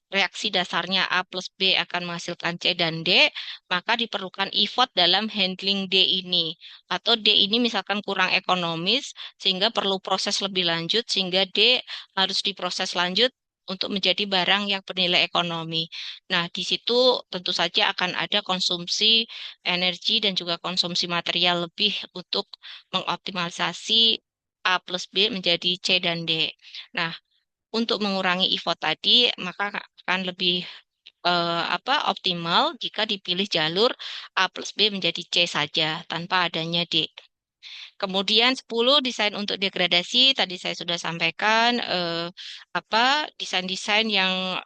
reaksi dasarnya A plus B akan menghasilkan C dan D, maka diperlukan effort dalam handling D ini. Atau D ini misalkan kurang ekonomis, sehingga perlu proses lebih lanjut, sehingga D harus diproses lanjut untuk menjadi barang yang bernilai ekonomi. Nah, di situ tentu saja akan ada konsumsi energi dan juga konsumsi material lebih untuk mengoptimalisasi A plus B menjadi C dan D. Nah, untuk mengurangi effort tadi, maka akan lebih optimal jika dipilih jalur A plus B menjadi C saja tanpa adanya D. Kemudian 10 desain untuk degradasi tadi saya sudah sampaikan desain-desain yang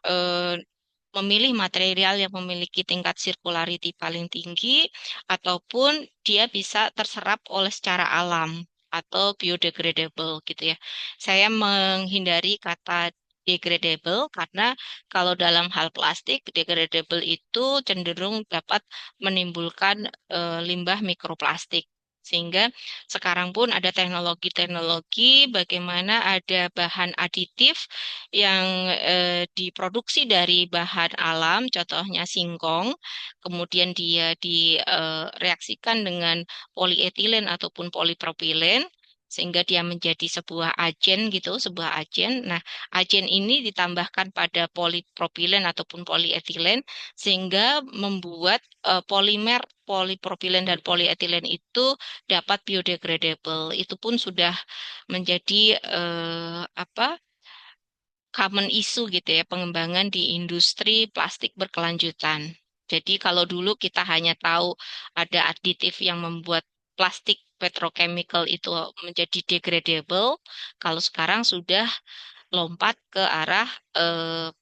memilih material yang memiliki tingkat circularity paling tinggi ataupun dia bisa terserap oleh secara alam atau biodegradable gitu ya. Saya menghindari kata degradable karena kalau dalam hal plastik degradable itu cenderung dapat menimbulkan limbah mikroplastik. Sehingga sekarang pun ada teknologi-teknologi bagaimana ada bahan aditif yang diproduksi dari bahan alam, contohnya singkong, kemudian dia direaksikan dengan polietilen ataupun polipropilen, sehingga dia menjadi sebuah agen gitu, sebuah agen. Nah, agen ini ditambahkan pada polipropilen ataupun polietilen, sehingga membuat polimer polipropilen dan polietilen itu dapat biodegradable. Itu pun sudah menjadi common issue gitu ya, pengembangan di industri plastik berkelanjutan. Jadi kalau dulu kita hanya tahu ada aditif yang membuat plastik petrochemical itu menjadi degradable, kalau sekarang sudah lompat ke arah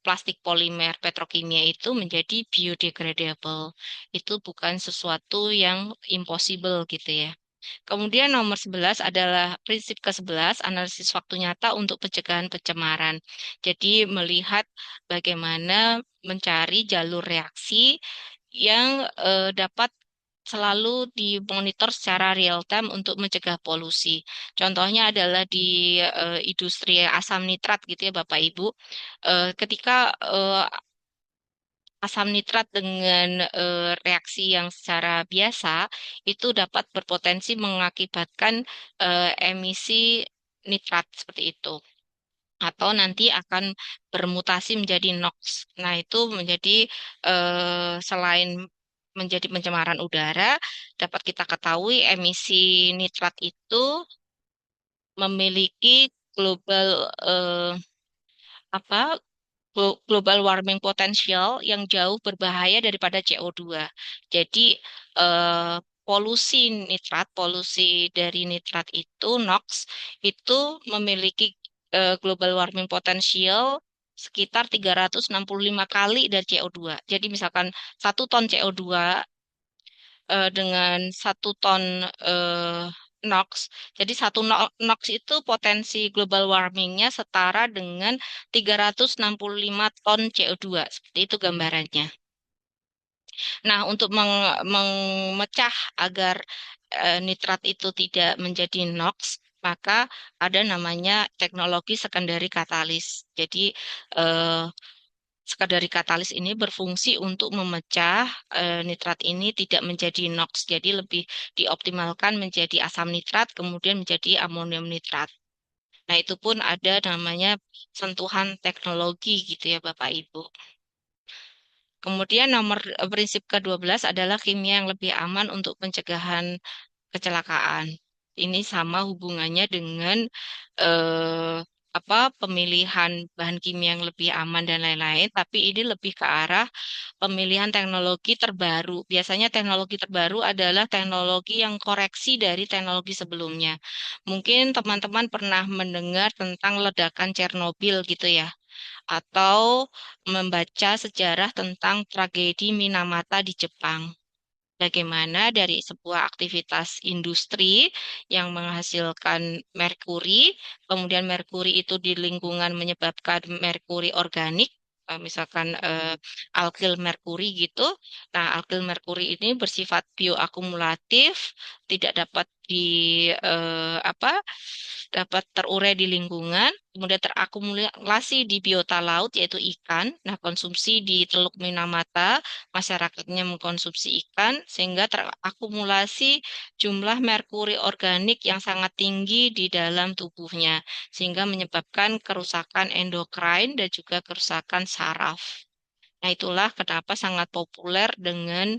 plastik polimer petrokimia itu menjadi biodegradable. Itu bukan sesuatu yang impossible gitu ya. Kemudian nomor 11 adalah prinsip ke-11, analisis waktu nyata untuk pencegahan pencemaran. Jadi melihat bagaimana mencari jalur reaksi yang dapat selalu dimonitor secara real time untuk mencegah polusi. Contohnya adalah di industri asam nitrat gitu ya Bapak Ibu. Ketika asam nitrat dengan reaksi yang secara biasa itu dapat berpotensi mengakibatkan emisi nitrat seperti itu atau nanti akan bermutasi menjadi NOx. Nah, itu menjadi selain menjadi pencemaran udara, dapat kita ketahui emisi nitrat itu memiliki global apa global warming potential yang jauh berbahaya daripada CO2. Jadi eh, polusi dari nitrat itu NOx itu memiliki global warming potential sekitar 365 kali dari CO2. Jadi misalkan 1 ton CO2 dengan 1 ton eh, NOx. Jadi NOx itu potensi global warmingnya setara dengan 365 ton CO2. Seperti itu gambarannya. Nah, untuk memecah agar nitrat itu tidak menjadi NOx, maka ada namanya teknologi secondary katalis. Jadi, eh, sekadari katalis ini berfungsi untuk memecah nitrat ini tidak menjadi NOx, jadi lebih dioptimalkan menjadi asam nitrat, kemudian menjadi amonium nitrat. Nah, itu pun ada namanya sentuhan teknologi gitu ya Bapak Ibu. Kemudian prinsip ke-12 adalah kimia yang lebih aman untuk pencegahan kecelakaan. Ini sama hubungannya dengan eh, pemilihan bahan kimia yang lebih aman dan lain-lain, tapi ini lebih ke arah pemilihan teknologi terbaru. Biasanya teknologi terbaru adalah teknologi yang koreksi dari teknologi sebelumnya. Mungkin teman-teman pernah mendengar tentang ledakan Chernobyl gitu ya, atau membaca sejarah tentang tragedi Minamata di Jepang. Bagaimana dari sebuah aktivitas industri yang menghasilkan merkuri, kemudian merkuri itu di lingkungan menyebabkan merkuri organik, misalkan alkil merkuri gitu. Nah, alkil merkuri ini bersifat bioakumulatif, tidak dapat dapat terurai di lingkungan, kemudian terakumulasi di biota laut yaitu ikan. Nah, konsumsi di Teluk Minamata masyarakatnya mengkonsumsi ikan sehingga terakumulasi jumlah merkuri organik yang sangat tinggi di dalam tubuhnya sehingga menyebabkan kerusakan endokrin dan juga kerusakan saraf. Nah, itulah kenapa sangat populer dengan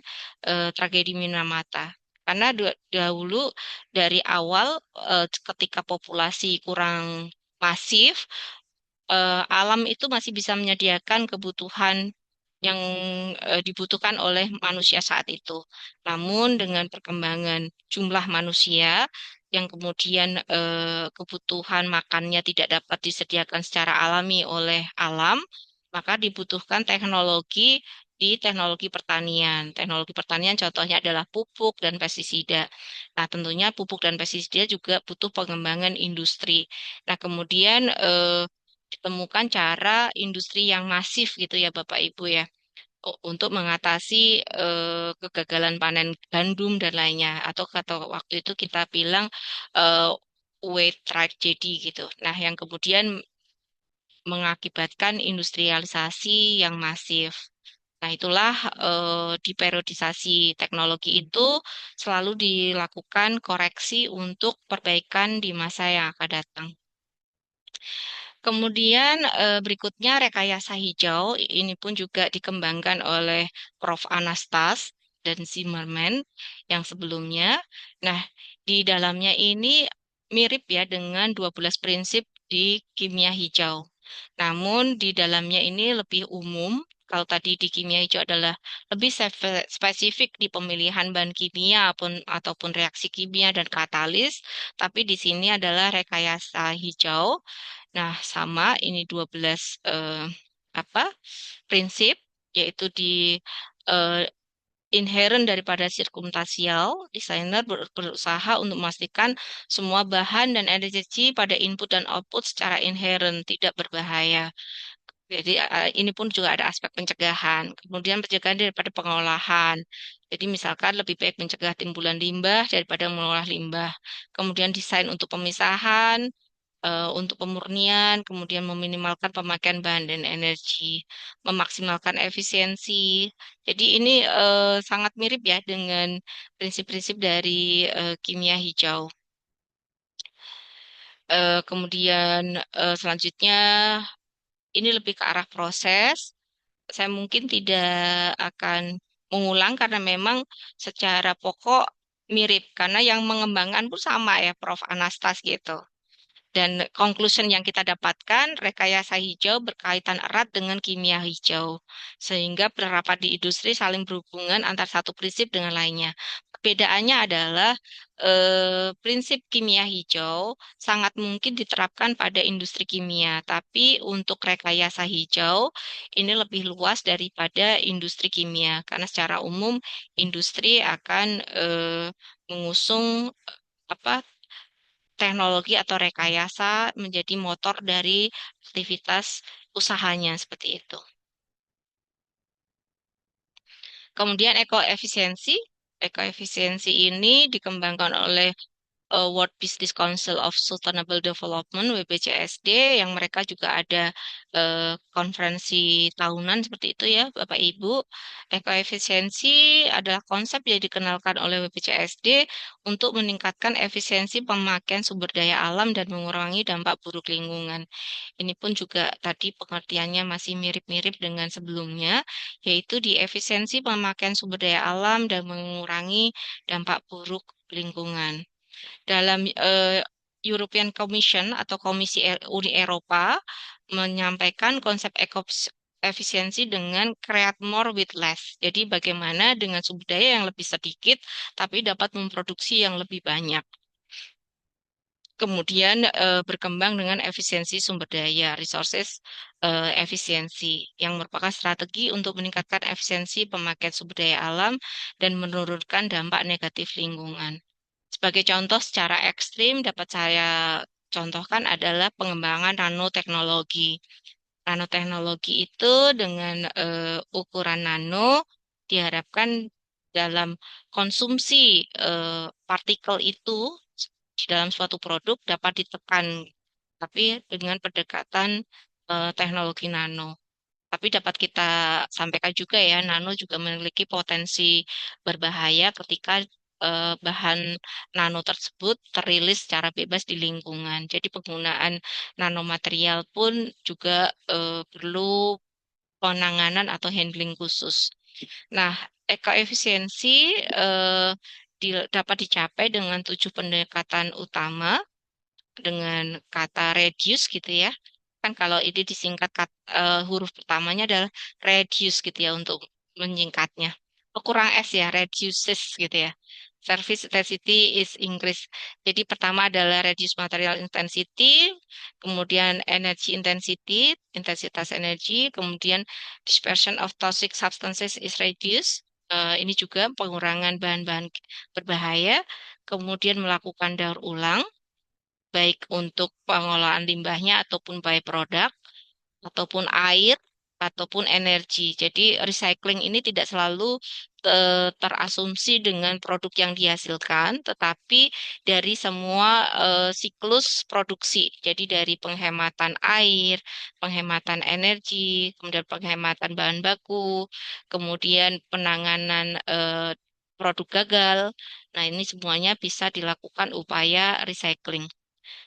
tragedi Minamata. Karena dahulu dari awal ketika populasi kurang masif, alam itu masih bisa menyediakan kebutuhan yang dibutuhkan oleh manusia saat itu. Namun dengan perkembangan jumlah manusia yang kemudian kebutuhan makannya tidak dapat disediakan secara alami oleh alam, maka dibutuhkan teknologi di teknologi pertanian. Teknologi pertanian contohnya adalah pupuk dan pestisida. Nah, tentunya pupuk dan pestisida juga butuh pengembangan industri. Nah, kemudian ditemukan cara industri yang masif gitu ya Bapak Ibu ya untuk mengatasi kegagalan panen gandum dan lainnya atau kata waktu itu kita bilang eh, wheat tragedy gitu. Nah, yang kemudian mengakibatkan industrialisasi yang masif. Nah, itulah di periodisasi teknologi itu selalu dilakukan koreksi untuk perbaikan di masa yang akan datang. Kemudian berikutnya rekayasa hijau, ini pun juga dikembangkan oleh Prof. Anastas dan Zimmerman yang sebelumnya. Nah, di dalamnya ini mirip ya dengan 12 prinsip di kimia hijau. Namun di dalamnya ini lebih umum. Kalau tadi di kimia hijau adalah lebih spesifik di pemilihan bahan kimia ataupun reaksi kimia dan katalis, tapi di sini adalah rekayasa hijau Nah, sama ini 12 apa prinsip yaitu di eh, inherent daripada sirkumstansial, desainer berusaha untuk memastikan semua bahan dan energi pada input dan output secara inherent tidak berbahaya. Jadi ini pun juga ada aspek pencegahan. Kemudian pencegahan daripada pengolahan. Jadi misalkan lebih baik mencegah timbulan limbah daripada mengolah limbah. Kemudian desain untuk pemisahan, untuk pemurnian, kemudian meminimalkan pemakaian bahan dan energi, memaksimalkan efisiensi. Jadi ini sangat mirip ya dengan prinsip-prinsip dari kimia hijau. Kemudian selanjutnya ini lebih ke arah proses. Saya mungkin tidak akan mengulang karena memang secara pokok mirip karena yang mengembangkan pun sama ya Prof. Anastas gitu. Dan conclusion yang kita dapatkan, rekayasa hijau berkaitan erat dengan kimia hijau, sehingga penerapan di industri saling berhubungan antar satu prinsip dengan lainnya. Perbedaannya adalah prinsip kimia hijau sangat mungkin diterapkan pada industri kimia, tapi untuk rekayasa hijau ini lebih luas daripada industri kimia, karena secara umum industri akan mengusung apa teknologi atau rekayasa menjadi motor dari aktivitas usahanya seperti itu. Kemudian ekoefisiensi. Ekoefisiensi ini dikembangkan oleh World Business Council of Sustainable Development WBCSD yang mereka juga ada konferensi tahunan seperti itu ya Bapak Ibu. Ekoefisiensi adalah konsep yang dikenalkan oleh WBCSD untuk meningkatkan efisiensi pemakaian sumber daya alam dan mengurangi dampak buruk lingkungan. Ini pun juga tadi pengertiannya masih mirip-mirip dengan sebelumnya, yaitu di efisiensi pemakaian sumber daya alam dan mengurangi dampak buruk lingkungan. Dalam European Commission atau Uni Eropa menyampaikan konsep efisiensi dengan create more with less. Jadi bagaimana dengan sumber daya yang lebih sedikit tapi dapat memproduksi yang lebih banyak. Kemudian berkembang dengan efisiensi sumber daya, resources efisiensi, yang merupakan strategi untuk meningkatkan efisiensi pemakaian sumber daya alam dan menurunkan dampak negatif lingkungan. Sebagai contoh secara ekstrim dapat saya contohkan adalah pengembangan nanoteknologi. Nanoteknologi itu dengan ukuran nano diharapkan dalam konsumsi partikel itu di dalam suatu produk dapat ditekan, tapi dengan pendekatan teknologi nano. Tapi dapat kita sampaikan juga ya, nano juga memiliki potensi berbahaya ketika bahan nano tersebut terilis secara bebas di lingkungan. Jadi penggunaan nanomaterial pun juga perlu penanganan atau handling khusus. Nah, ekoefisiensi eh, dapat dicapai dengan 7 pendekatan utama dengan kata reduce gitu ya. Kan kalau ini disingkat huruf pertamanya adalah reduce gitu ya untuk menyingkatnya. Oh, kurang S ya, reduces gitu ya. Service intensity is increase. Jadi pertama adalah reduce material intensity, kemudian energy intensity, intensitas energi, kemudian dispersion of toxic substances is reduced. Ini juga pengurangan bahan-bahan berbahaya, kemudian melakukan daur ulang, baik untuk pengolahan limbahnya ataupun byproduct, ataupun air, ataupun energi. Jadi recycling ini tidak selalu terasumsi dengan produk yang dihasilkan, tetapi dari semua siklus produksi. Jadi dari penghematan air, penghematan energi, kemudian penghematan bahan baku, kemudian penanganan produk gagal. Nah, ini semuanya bisa dilakukan upaya recycling.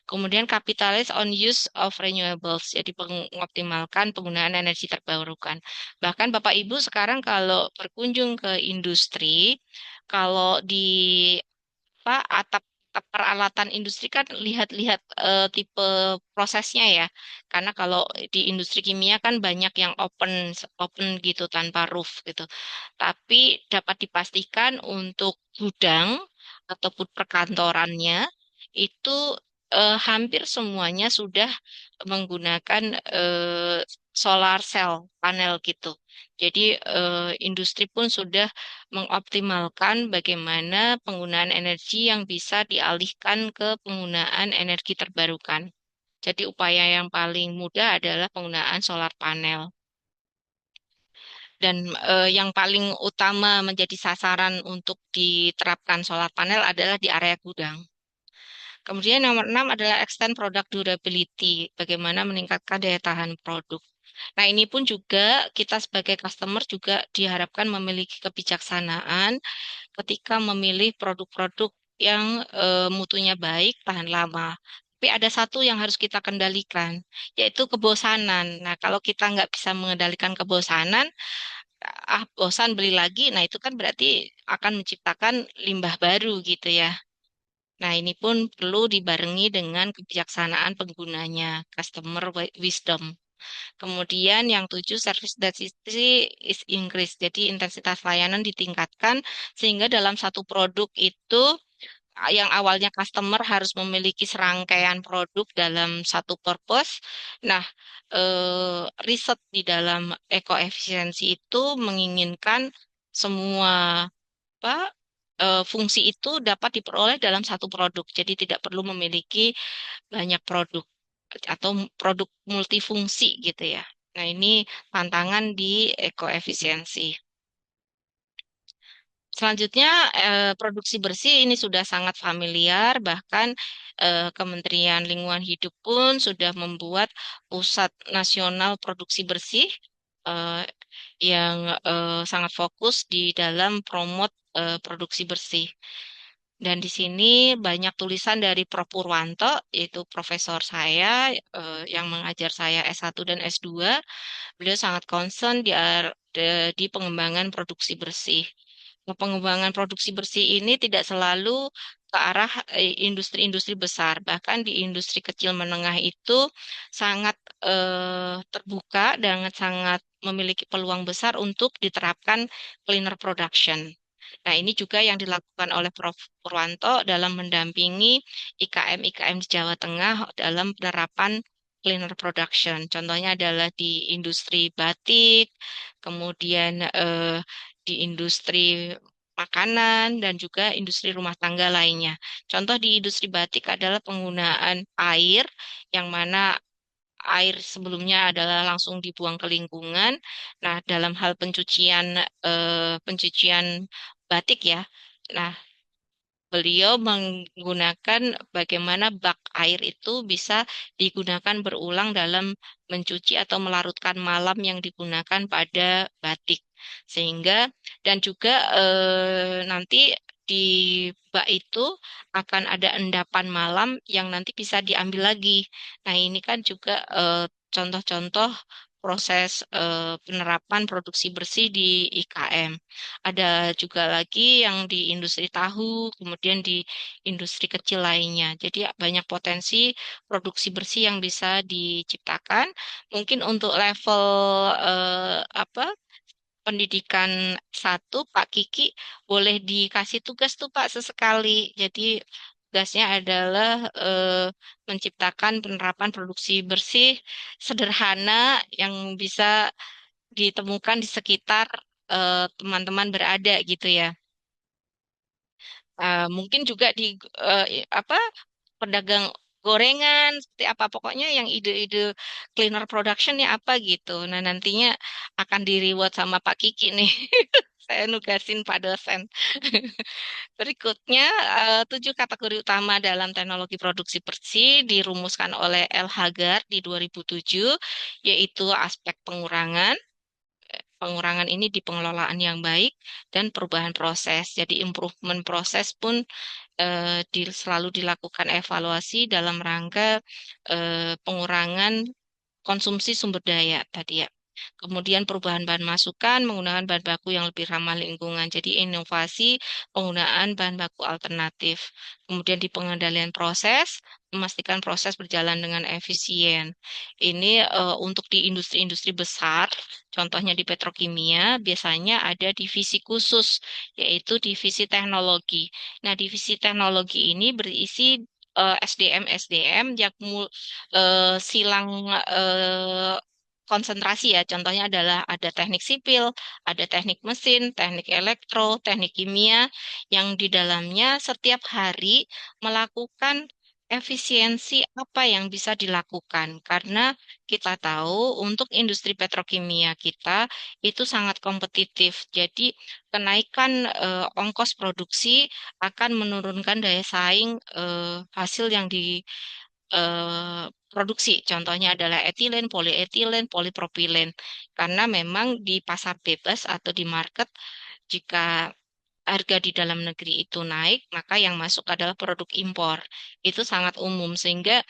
Kemudian kapitalis on use of renewables, jadi mengoptimalkan penggunaan energi terbarukan. Bahkan Bapak Ibu sekarang kalau berkunjung ke industri, kalau di atap peralatan industri kan lihat-lihat tipe prosesnya ya. Karena kalau di industri kimia kan banyak yang open open gitu tanpa roof gitu. Tapi dapat dipastikan untuk gudang ataupun perkantorannya itu hampir semuanya sudah menggunakan solar cell panel gitu. Jadi industri pun sudah mengoptimalkan bagaimana penggunaan energi yang bisa dialihkan ke penggunaan energi terbarukan. Jadi upaya yang paling mudah adalah penggunaan solar panel. Dan yang paling utama menjadi sasaran untuk diterapkan solar panel adalah di area gudang. Kemudian nomor 6 adalah extend product durability, bagaimana meningkatkan daya tahan produk. Nah, ini pun juga kita sebagai customer juga diharapkan memiliki kebijaksanaan ketika memilih produk-produk yang mutunya baik, tahan lama. Tapi ada satu yang harus kita kendalikan, yaitu kebosanan. Nah, kalau kita nggak bisa mengendalikan kebosanan, bosan beli lagi, nah itu kan berarti akan menciptakan limbah baru gitu ya. Nah, ini pun perlu dibarengi dengan kebijaksanaan penggunanya, customer wisdom. Kemudian yang tujuh, service density is increased. Jadi intensitas layanan ditingkatkan sehingga dalam satu produk itu yang awalnya customer harus memiliki serangkaian produk dalam satu purpose. Nah, riset di dalam ekoefisiensi itu menginginkan semua apa fungsi itu dapat diperoleh dalam satu produk. Jadi tidak perlu memiliki banyak produk atau produk multifungsi gitu ya. Nah, ini tantangan di ekoefisiensi. Selanjutnya, produksi bersih ini sudah sangat familiar, bahkan Kementerian Lingkungan Hidup pun sudah membuat Pusat Nasional Produksi Bersih eh, yang sangat fokus di dalam promote produksi bersih. Dan di sini banyak tulisan dari Prof. Purwanto, yaitu profesor saya yang mengajar saya S1 dan S2. Beliau sangat concern di pengembangan produksi bersih. Nah, pengembangan produksi bersih ini tidak selalu ke arah industri-industri besar, bahkan di industri kecil menengah itu sangat terbuka dan sangat memiliki peluang besar untuk diterapkan cleaner production. Nah, ini juga yang dilakukan oleh Prof. Purwanto dalam mendampingi IKM-IKM di Jawa Tengah dalam penerapan cleaner production. Contohnya adalah di industri batik, kemudian di industri makanan, dan juga industri rumah tangga lainnya. Contoh di industri batik adalah penggunaan air, yang mana air sebelumnya adalah langsung dibuang ke lingkungan. Nah, dalam hal pencucian batik ya. Nah, beliau menggunakan bagaimana bak air itu bisa digunakan berulang dalam mencuci atau melarutkan malam yang digunakan pada batik. Sehingga dan juga nanti di bak itu akan ada endapan malam yang nanti bisa diambil lagi. Nah, ini kan juga contoh-contoh proses penerapan produksi bersih di IKM. Ada juga lagi yang di industri tahu, kemudian di industri kecil lainnya. Jadi banyak potensi produksi bersih yang bisa diciptakan. Mungkin untuk level apa pendidikan satu, Pak Kiki boleh dikasih tugas tuh Pak sesekali. Jadi tugasnya adalah menciptakan penerapan produksi bersih sederhana yang bisa ditemukan di sekitar teman-teman berada gitu ya. Mungkin juga di apa pedagang gorengan seperti apa pokoknya yang ide-ide cleaner production ya apa gitu. Nah, nantinya akan di reward sama Pak Kiki nih. Saya nugasin Pak dosen. Berikutnya, tujuh kategori utama dalam teknologi produksi bersih dirumuskan oleh L. Hagar di 2007, yaitu aspek pengurangan. Pengurangan ini di pengelolaan yang baik dan perubahan proses. Jadi improvement proses pun selalu dilakukan evaluasi dalam rangka pengurangan konsumsi sumber daya tadi ya. Kemudian perubahan bahan masukan menggunakan bahan baku yang lebih ramah lingkungan. Jadi inovasi penggunaan bahan baku alternatif. Kemudian di pengendalian proses, memastikan proses berjalan dengan efisien. Ini untuk di industri-industri besar, contohnya di petrokimia, biasanya ada divisi khusus, yaitu divisi teknologi. Nah, divisi teknologi ini berisi SDM yang silang eh, konsentrasi ya. Contohnya adalah ada teknik sipil, ada teknik mesin, teknik elektro, teknik kimia yang di dalamnya setiap hari melakukan efisiensi apa yang bisa dilakukan. Karena kita tahu untuk industri petrokimia kita itu sangat kompetitif. Jadi kenaikan ongkos produksi akan menurunkan daya saing hasil yang diproduksi. Contohnya adalah etilen, polietilen, polipropilen. Karena memang di pasar bebas atau di market, jika harga di dalam negeri itu naik, maka yang masuk adalah produk impor. Itu sangat umum sehingga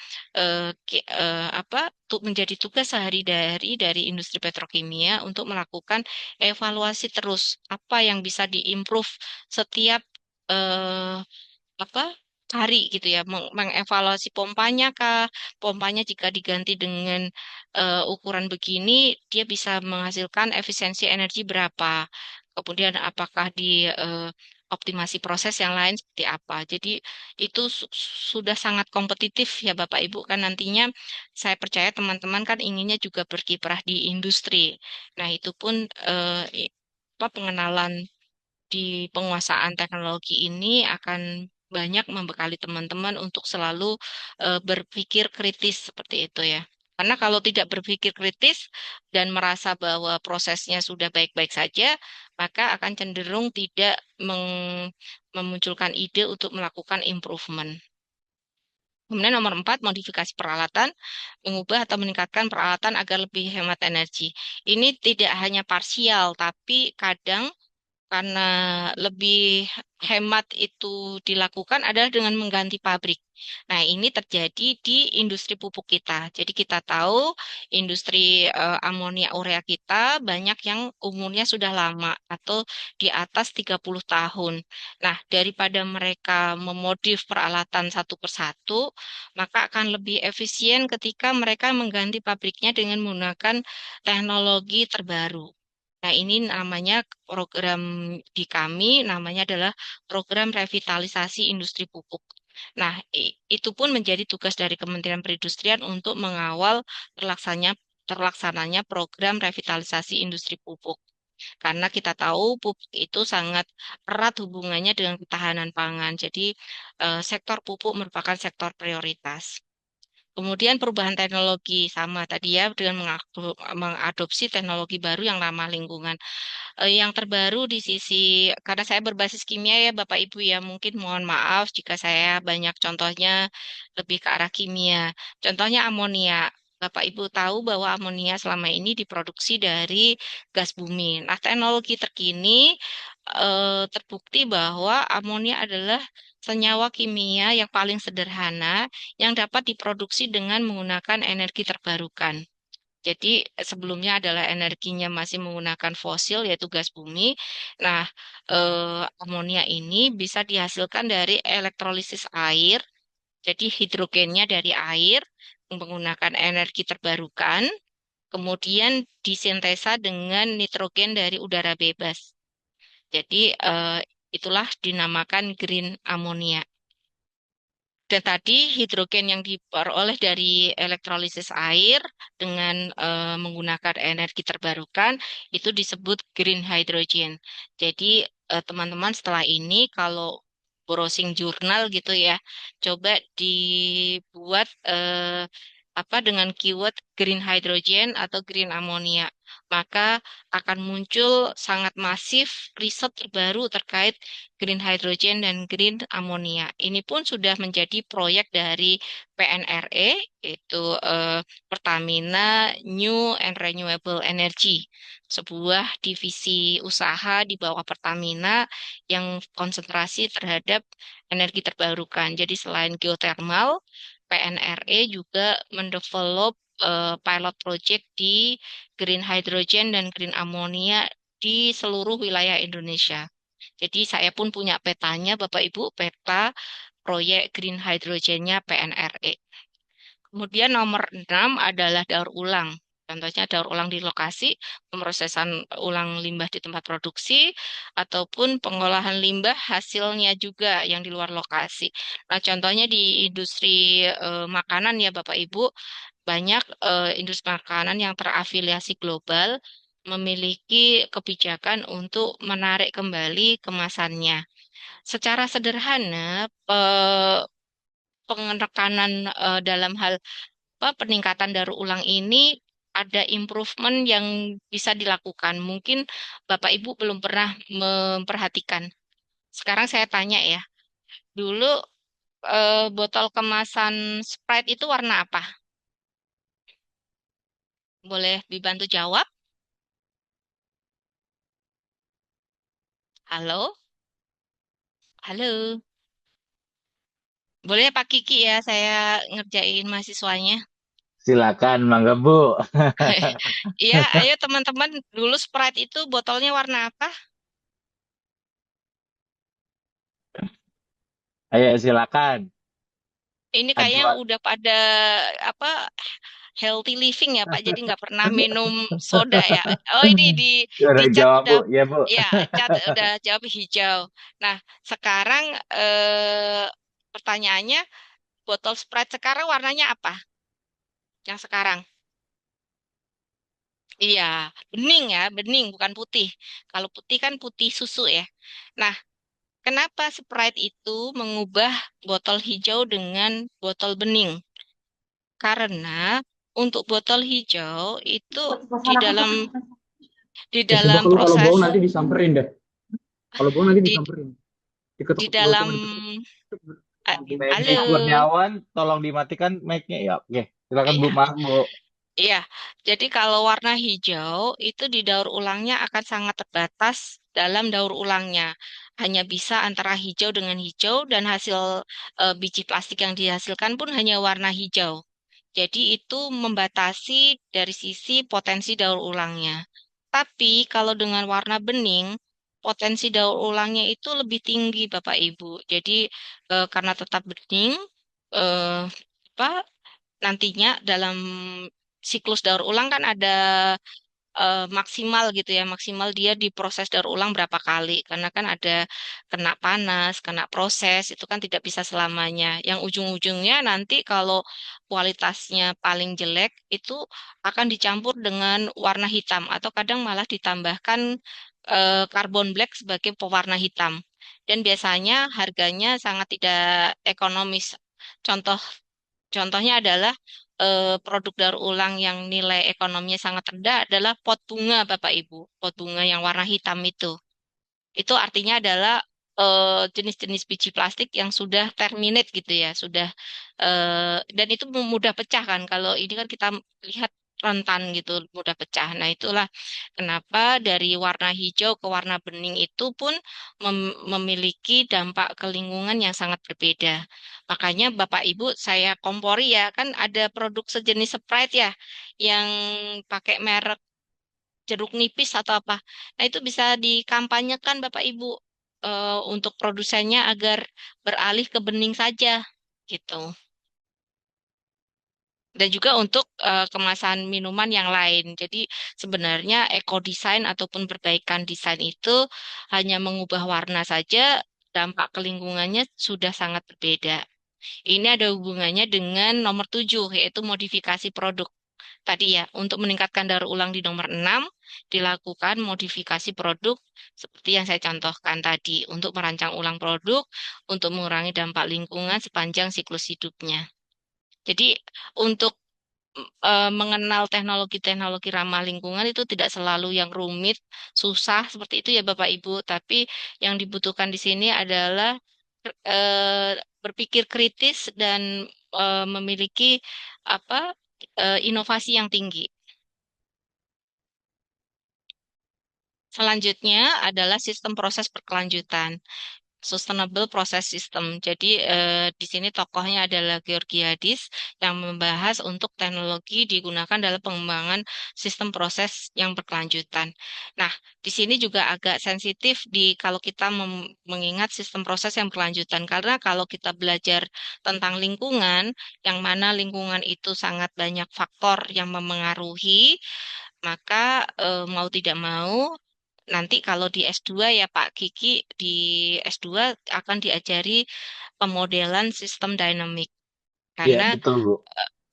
menjadi tugas sehari-hari dari industri petrokimia untuk melakukan evaluasi terus apa yang bisa diimprove setiap eh, apa hari gitu ya, mengevaluasi pompanya kah, pompanya jika diganti dengan ukuran begini dia bisa menghasilkan efisiensi energi berapa, kemudian apakah di optimasi proses yang lain seperti apa. Jadi itu sudah sangat kompetitif ya Bapak Ibu, kan nantinya saya percaya teman-teman kan inginnya juga berkiprah di industri. Nah itu pun pengenalan di penguasaan teknologi ini akan banyak membekali teman-teman untuk selalu berpikir kritis seperti itu ya. Karena kalau tidak berpikir kritis dan merasa bahwa prosesnya sudah baik-baik saja, maka akan cenderung tidak memunculkan ide untuk melakukan improvement. Kemudian nomor 4, modifikasi peralatan, mengubah atau meningkatkan peralatan agar lebih hemat energi. Ini tidak hanya parsial, tapi kadang karena lebih hemat itu dilakukan adalah dengan mengganti pabrik. Nah, ini terjadi di industri pupuk kita. Jadi kita tahu industri amonia urea kita banyak yang umurnya sudah lama atau di atas 30 tahun. Nah, daripada mereka memodif peralatan satu persatu, maka akan lebih efisien ketika mereka mengganti pabriknya dengan menggunakan teknologi terbaru. Nah, ini namanya program di kami, namanya adalah program revitalisasi industri pupuk. Nah, itu pun menjadi tugas dari Kementerian Perindustrian untuk mengawal terlaksananya program revitalisasi industri pupuk. Karena kita tahu pupuk itu sangat erat hubungannya dengan ketahanan pangan. Jadi, sektor pupuk merupakan sektor prioritas. Kemudian perubahan teknologi sama tadi ya dengan mengadopsi teknologi baru yang ramah lingkungan. Yang terbaru di sisi, karena saya berbasis kimia ya Bapak Ibu ya, mungkin mohon maaf jika saya banyak contohnya lebih ke arah kimia. Contohnya amonia. Bapak Ibu tahu bahwa amonia selama ini diproduksi dari gas bumi. Nah, teknologi terkini terbukti bahwa amonia adalah senyawa kimia yang paling sederhana yang dapat diproduksi dengan menggunakan energi terbarukan. Jadi sebelumnya adalah energinya masih menggunakan fosil yaitu gas bumi. Nah, amonia ini bisa dihasilkan dari elektrolisis air. Jadi hidrogennya dari air menggunakan energi terbarukan, kemudian disintesa dengan nitrogen dari udara bebas. Jadi itulah dinamakan green ammonia. Dan tadi hidrogen yang diperoleh dari elektrolisis air dengan menggunakan energi terbarukan itu disebut green hydrogen. Jadi teman-teman setelah ini kalau browsing jurnal gitu ya, coba dibuat apa dengan keyword green hydrogen atau green ammonia. Maka akan muncul sangat masif riset terbaru terkait green hydrogen dan green ammonia. Ini pun sudah menjadi proyek dari PNRE, yaitu Pertamina New and Renewable Energy, sebuah divisi usaha di bawah Pertamina yang konsentrasi terhadap energi terbarukan. Jadi selain geothermal, PNRE juga mendevelop pilot project di green hydrogen dan green ammonia di seluruh wilayah Indonesia. Jadi saya pun punya petanya, Bapak Ibu, peta proyek green hydrogennya PNRE. Kemudian nomor 6 adalah daur ulang. Contohnya daur ulang di lokasi, pemrosesan ulang limbah di tempat produksi, ataupun pengolahan limbah hasilnya juga yang di luar lokasi. Nah, contohnya di industri makanan ya Bapak Ibu, banyak industri makanan yang terafiliasi global memiliki kebijakan untuk menarik kembali kemasannya. Secara sederhana, penekanan dalam hal peningkatan daur ulang ini ada improvement yang bisa dilakukan. Mungkin Bapak Ibu belum pernah memperhatikan. Sekarang saya tanya ya, dulu botol kemasan Sprite itu warna apa? Boleh dibantu jawab? Halo? Halo? Boleh Pak Kiki ya, saya ngerjain mahasiswanya. Silakan, Mangga Bu. Iya, ayo teman-teman, dulu Sprite itu botolnya warna apa? Ayo silakan. Ini kayaknya Aduh, udah pada apa healthy living ya Pak, jadi nggak pernah minum soda ya. Oh ini di udah chat jawab udah Bu. Ya Bu. ya chat udah jawab hijau. Nah sekarang pertanyaannya botol Sprite sekarang warnanya apa? Yang sekarang? Iya bening ya, bening bukan putih. Kalau putih kan putih susu ya. Nah kenapa Sprite itu mengubah botol hijau dengan botol bening? Karena untuk botol hijau itu di dalam di Ya coba dalam kalau bohong proses nanti disamperin deh. Kalau bohong nanti di disamperin. di Gak usah dalam deket-deket. Feby halo. Kurniawan, tolong dimatikan mic-nya ya. Oke, silakan Bu. Iya, Maaf Bu. iya. Jadi kalau warna hijau itu di daur ulangnya akan sangat terbatas dalam daur ulangnya. Hanya bisa antara hijau dengan hijau dan hasil biji plastik yang dihasilkan pun hanya warna hijau. Jadi itu membatasi dari sisi potensi daur ulangnya. Tapi kalau dengan warna bening, potensi daur ulangnya itu lebih tinggi, Bapak Ibu. Jadi karena tetap bening, eh, apa nantinya dalam siklus daur ulang kan ada maksimal gitu ya, maksimal dia diproses daur ulang berapa kali, karena kan ada kena panas, kena proses, itu kan tidak bisa selamanya. Yang ujung-ujungnya nanti kalau kualitasnya paling jelek, itu akan dicampur dengan warna hitam, atau kadang malah ditambahkan karbon black sebagai pewarna hitam. Dan biasanya harganya sangat tidak ekonomis. Contoh Contohnya adalah produk daur ulang yang nilai ekonominya sangat rendah adalah pot bunga, Bapak Ibu. Pot bunga yang warna hitam itu. Itu artinya adalah jenis-jenis biji plastik yang sudah terminate gitu ya, sudah dan itu mudah pecah kan. Kalau ini kan kita lihat rentan gitu, mudah pecah. Nah, itulah kenapa dari warna hijau ke warna bening itu pun memiliki dampak ke lingkungan yang sangat berbeda. Makanya Bapak Ibu saya kompori ya, kan ada produk sejenis Sprite ya yang pakai merek jeruk nipis atau apa. Nah, itu bisa dikampanyekan Bapak Ibu untuk produsennya agar beralih ke bening saja gitu. Dan juga untuk kemasan minuman yang lain. Jadi sebenarnya ekodesain ataupun perbaikan desain itu hanya mengubah warna saja, dampak ke lingkungannya sudah sangat berbeda. Ini ada hubungannya dengan nomor 7, yaitu modifikasi produk. Tadi ya, untuk meningkatkan daur ulang di nomor 6 dilakukan modifikasi produk seperti yang saya contohkan tadi, untuk merancang ulang produk, untuk mengurangi dampak lingkungan sepanjang siklus hidupnya. Jadi untuk mengenal teknologi-teknologi ramah lingkungan itu tidak selalu yang rumit, susah seperti itu ya Bapak Ibu, tapi yang dibutuhkan di sini adalah berpikir kritis dan memiliki apa inovasi yang tinggi. Selanjutnya adalah sistem proses berkelanjutan. Sustainable Process System. Jadi di sini tokohnya adalah Georgiadis yang membahas untuk teknologi digunakan dalam pengembangan sistem proses yang berkelanjutan. Nah, di sini juga agak sensitif di kalau kita mengingat sistem proses yang berkelanjutan karena kalau kita belajar tentang lingkungan, yang mana lingkungan itu sangat banyak faktor yang memengaruhi, maka mau tidak mau nanti kalau di S2 ya Pak Kiki, di S2 akan diajari pemodelan sistem dinamik. Iya, Karena betul, Bu.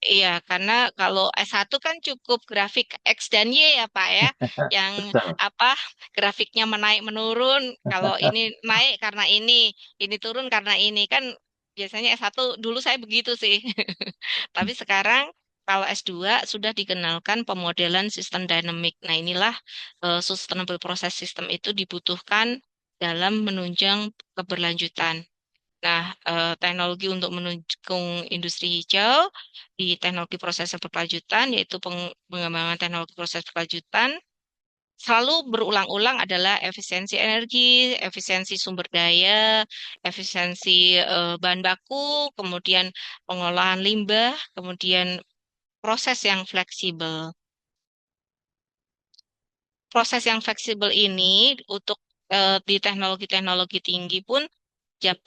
iya, karena kalau S1 kan cukup grafik X dan Y ya Pak ya, yang Betul. apa grafiknya menaik menurun, kalau ini naik karena ini turun karena ini kan biasanya S1 dulu saya begitu sih. Tapi sekarang kalau S2 sudah dikenalkan pemodelan sistem dinamik. Nah, inilah sustainable process system itu dibutuhkan dalam menunjang keberlanjutan. Nah, teknologi untuk mendukung industri hijau di teknologi proses berkelanjutan, yaitu pengembangan teknologi proses berkelanjutan, selalu berulang-ulang adalah efisiensi energi, efisiensi sumber daya, efisiensi bahan baku, kemudian pengolahan limbah, kemudian proses yang fleksibel. Proses yang fleksibel ini untuk di teknologi-teknologi tinggi pun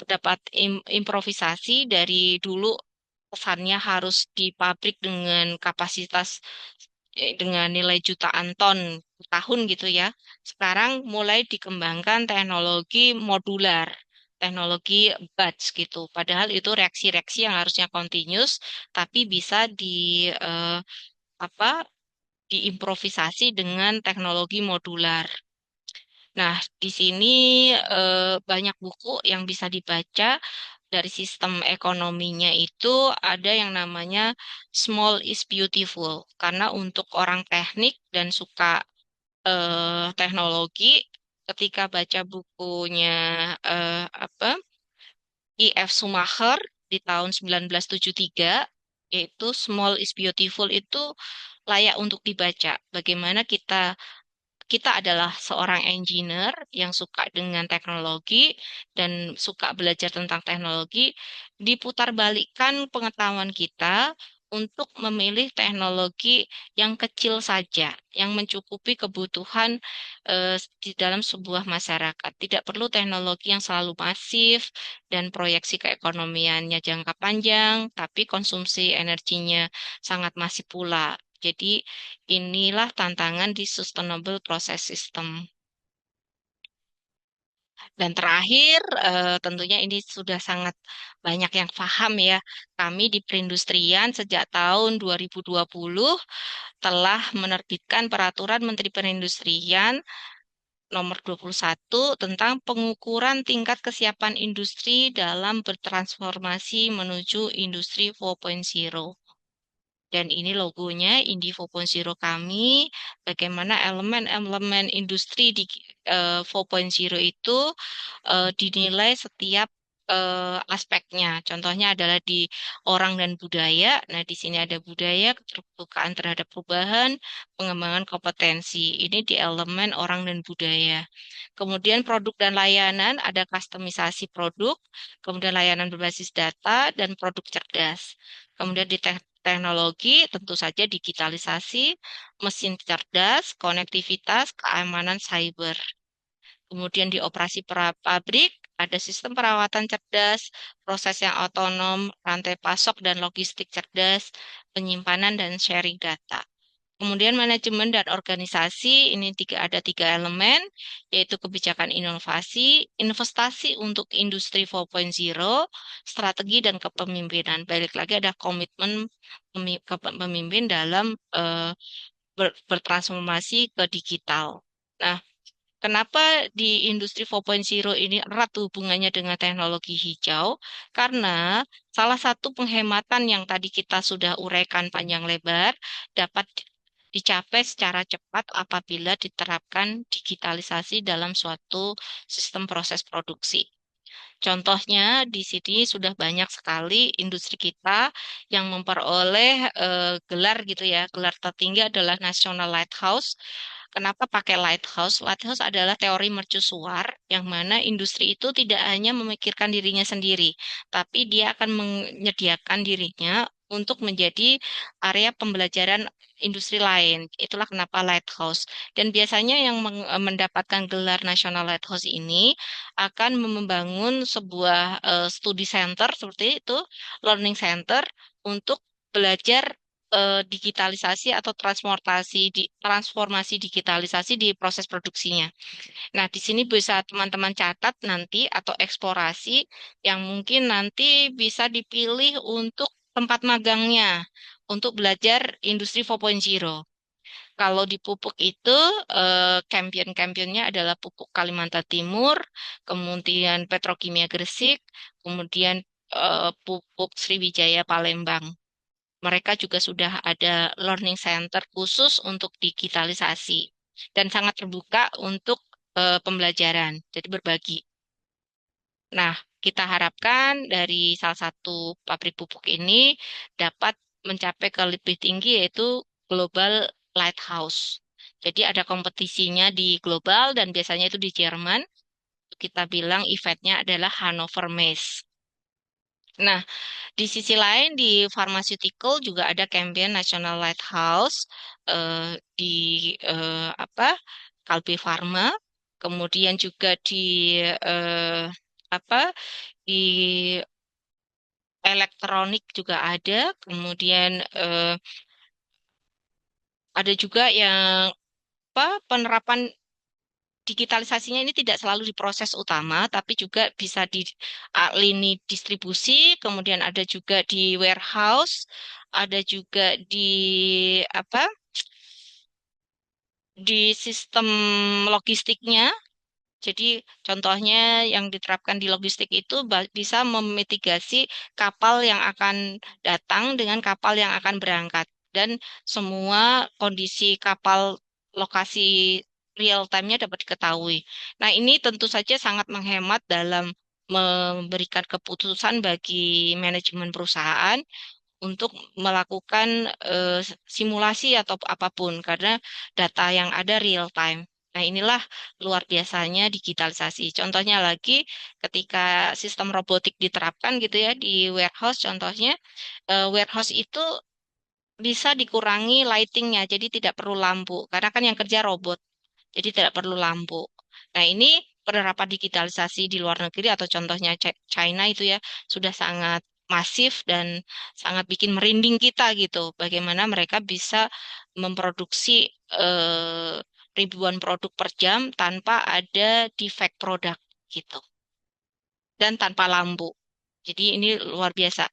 dapat improvisasi dari dulu kesannya harus di pabrik dengan kapasitas dengan nilai jutaan ton per tahun gitu ya. Sekarang mulai dikembangkan teknologi modular, teknologi batch gitu. Padahal itu reaksi-reaksi yang harusnya continuous tapi bisa apa diimprovisasi dengan teknologi modular. Nah, di sini banyak buku yang bisa dibaca dari sistem ekonominya itu ada yang namanya Small is Beautiful. Karena untuk orang teknik dan suka teknologi, ketika baca bukunya apa I.F. Schumacher di tahun 1973, yaitu Small is Beautiful itu layak untuk dibaca. Bagaimana kita adalah seorang engineer yang suka dengan teknologi dan suka belajar tentang teknologi, diputarbalikkan pengetahuan kita untuk memilih teknologi yang kecil saja, yang mencukupi kebutuhan di dalam sebuah masyarakat. Tidak perlu teknologi yang selalu masif dan proyeksi keekonomiannya jangka panjang, tapi konsumsi energinya sangat masif pula. Jadi inilah tantangan di sustainable process system. Dan terakhir, tentunya ini sudah sangat banyak yang paham ya. Kami di perindustrian sejak tahun 2020 telah menerbitkan Peraturan Menteri Perindustrian Nomor 21 tentang pengukuran tingkat kesiapan industri dalam bertransformasi menuju industri 4.0. Dan ini logonya Indi 4.0 kami, bagaimana elemen-elemen industri di 4.0 itu dinilai setiap aspeknya. Contohnya adalah di orang dan budaya. Nah, di sini ada budaya, keterbukaan terhadap perubahan, pengembangan kompetensi. Ini di elemen orang dan budaya. Kemudian produk dan layanan, ada kustomisasi produk, kemudian layanan berbasis data, dan produk cerdas. Kemudian di teknologi, tentu saja digitalisasi, mesin cerdas, konektivitas, keamanan cyber. Kemudian di operasi pabrik, ada sistem perawatan cerdas, proses yang otonom, rantai pasok dan logistik cerdas, penyimpanan dan sharing data. Kemudian manajemen dan organisasi, ini ada tiga elemen, yaitu kebijakan inovasi, investasi untuk industri 4.0, strategi dan kepemimpinan. Balik lagi ada komitmen pemimpin dalam bertransformasi ke digital. Nah, kenapa di industri 4.0 ini erat hubungannya dengan teknologi hijau? Karena salah satu penghematan yang tadi kita sudah uraikan panjang lebar dapat dicapai secara cepat apabila diterapkan digitalisasi dalam suatu sistem proses produksi. Contohnya di sini sudah banyak sekali industri kita yang memperoleh gelar gitu ya. Gelar tertinggi adalah National Lighthouse Kenapa pakai lighthouse? Lighthouse adalah teori mercusuar yang mana industri itu tidak hanya memikirkan dirinya sendiri, tapi dia akan menyediakan dirinya untuk menjadi area pembelajaran industri lain. Itulah kenapa lighthouse. Dan biasanya yang mendapatkan gelar National Lighthouse ini akan membangun sebuah studi center seperti itu, learning center untuk belajar digitalisasi atau transformasi digitalisasi di proses produksinya. Nah, di sini bisa teman-teman catat nanti atau eksplorasi yang mungkin nanti bisa dipilih untuk tempat magangnya untuk belajar industri 4.0. Kalau di pupuk itu kampion-kampionnya adalah pupuk Kalimantan Timur, kemudian Petrokimia Gresik, kemudian pupuk Sriwijaya Palembang. Mereka juga sudah ada learning center khusus untuk digitalisasi dan sangat terbuka untuk pembelajaran, jadi berbagi. Nah, kita harapkan dari salah satu pabrik pupuk ini dapat mencapai ke lebih tinggi yaitu Global Lighthouse. Jadi ada kompetisinya di global dan biasanya itu di Jerman. Kita bilang eventnya adalah Hannover Messe. Nah, di sisi lain di pharmaceutical juga ada campaign National Lighthouse di apa Kalbe Pharma, kemudian juga di eh, apa di elektronik juga ada, kemudian ada juga yang penerapan digitalisasinya ini tidak selalu di proses utama, tapi juga bisa di lini distribusi, kemudian ada juga di warehouse, ada juga di apa? Di sistem logistiknya. Jadi contohnya yang diterapkan di logistik itu bisa memitigasi kapal yang akan datang dengan kapal yang akan berangkat dan semua kondisi kapal lokasi real time-nya dapat diketahui. Nah, ini tentu saja sangat menghemat dalam memberikan keputusan bagi manajemen perusahaan untuk melakukan simulasi atau apapun karena data yang ada real time. Nah, inilah luar biasanya digitalisasi. Contohnya lagi ketika sistem robotik diterapkan gitu ya di warehouse contohnya warehouse itu bisa dikurangi lightingnya jadi tidak perlu lampu karena kan yang kerja robot. Jadi tidak perlu lampu. Nah, ini penerapan digitalisasi di luar negeri atau contohnya China itu ya sudah sangat masif dan sangat bikin merinding kita gitu. Bagaimana mereka bisa memproduksi eh, ribuan produk per jam tanpa ada defect produk gitu dan tanpa lampu. Jadi ini luar biasa.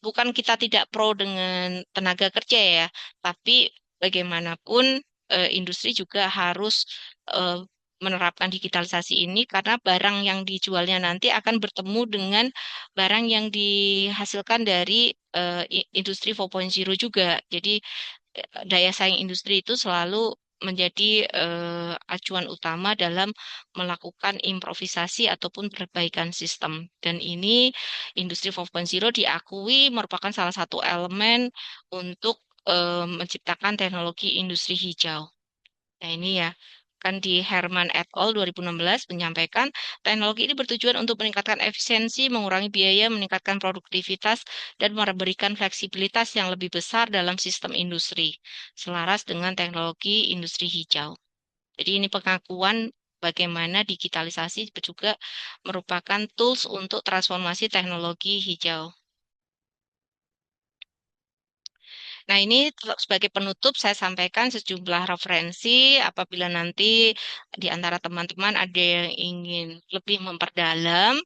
Bukan kita tidak pro dengan tenaga kerja ya, tapi bagaimanapun industri juga harus eh, menerapkan digitalisasi ini karena barang yang dijualnya nanti akan bertemu dengan barang yang dihasilkan dari industri 4.0 juga. Jadi daya saing industri itu selalu menjadi acuan utama dalam melakukan improvisasi ataupun perbaikan sistem. Dan ini industri 4.0 diakui merupakan salah satu elemen untuk menciptakan teknologi industri hijau. Nah, ini ya, kan di Herman et al. 2016 menyampaikan teknologi ini bertujuan untuk meningkatkan efisiensi, mengurangi biaya, meningkatkan produktivitas, dan memberikan fleksibilitas yang lebih besar dalam sistem industri, selaras dengan teknologi industri hijau. Jadi ini pengakuan bagaimana digitalisasi juga merupakan tools untuk transformasi teknologi hijau. Nah, ini sebagai penutup saya sampaikan sejumlah referensi apabila nanti di antara teman-teman ada yang ingin lebih memperdalam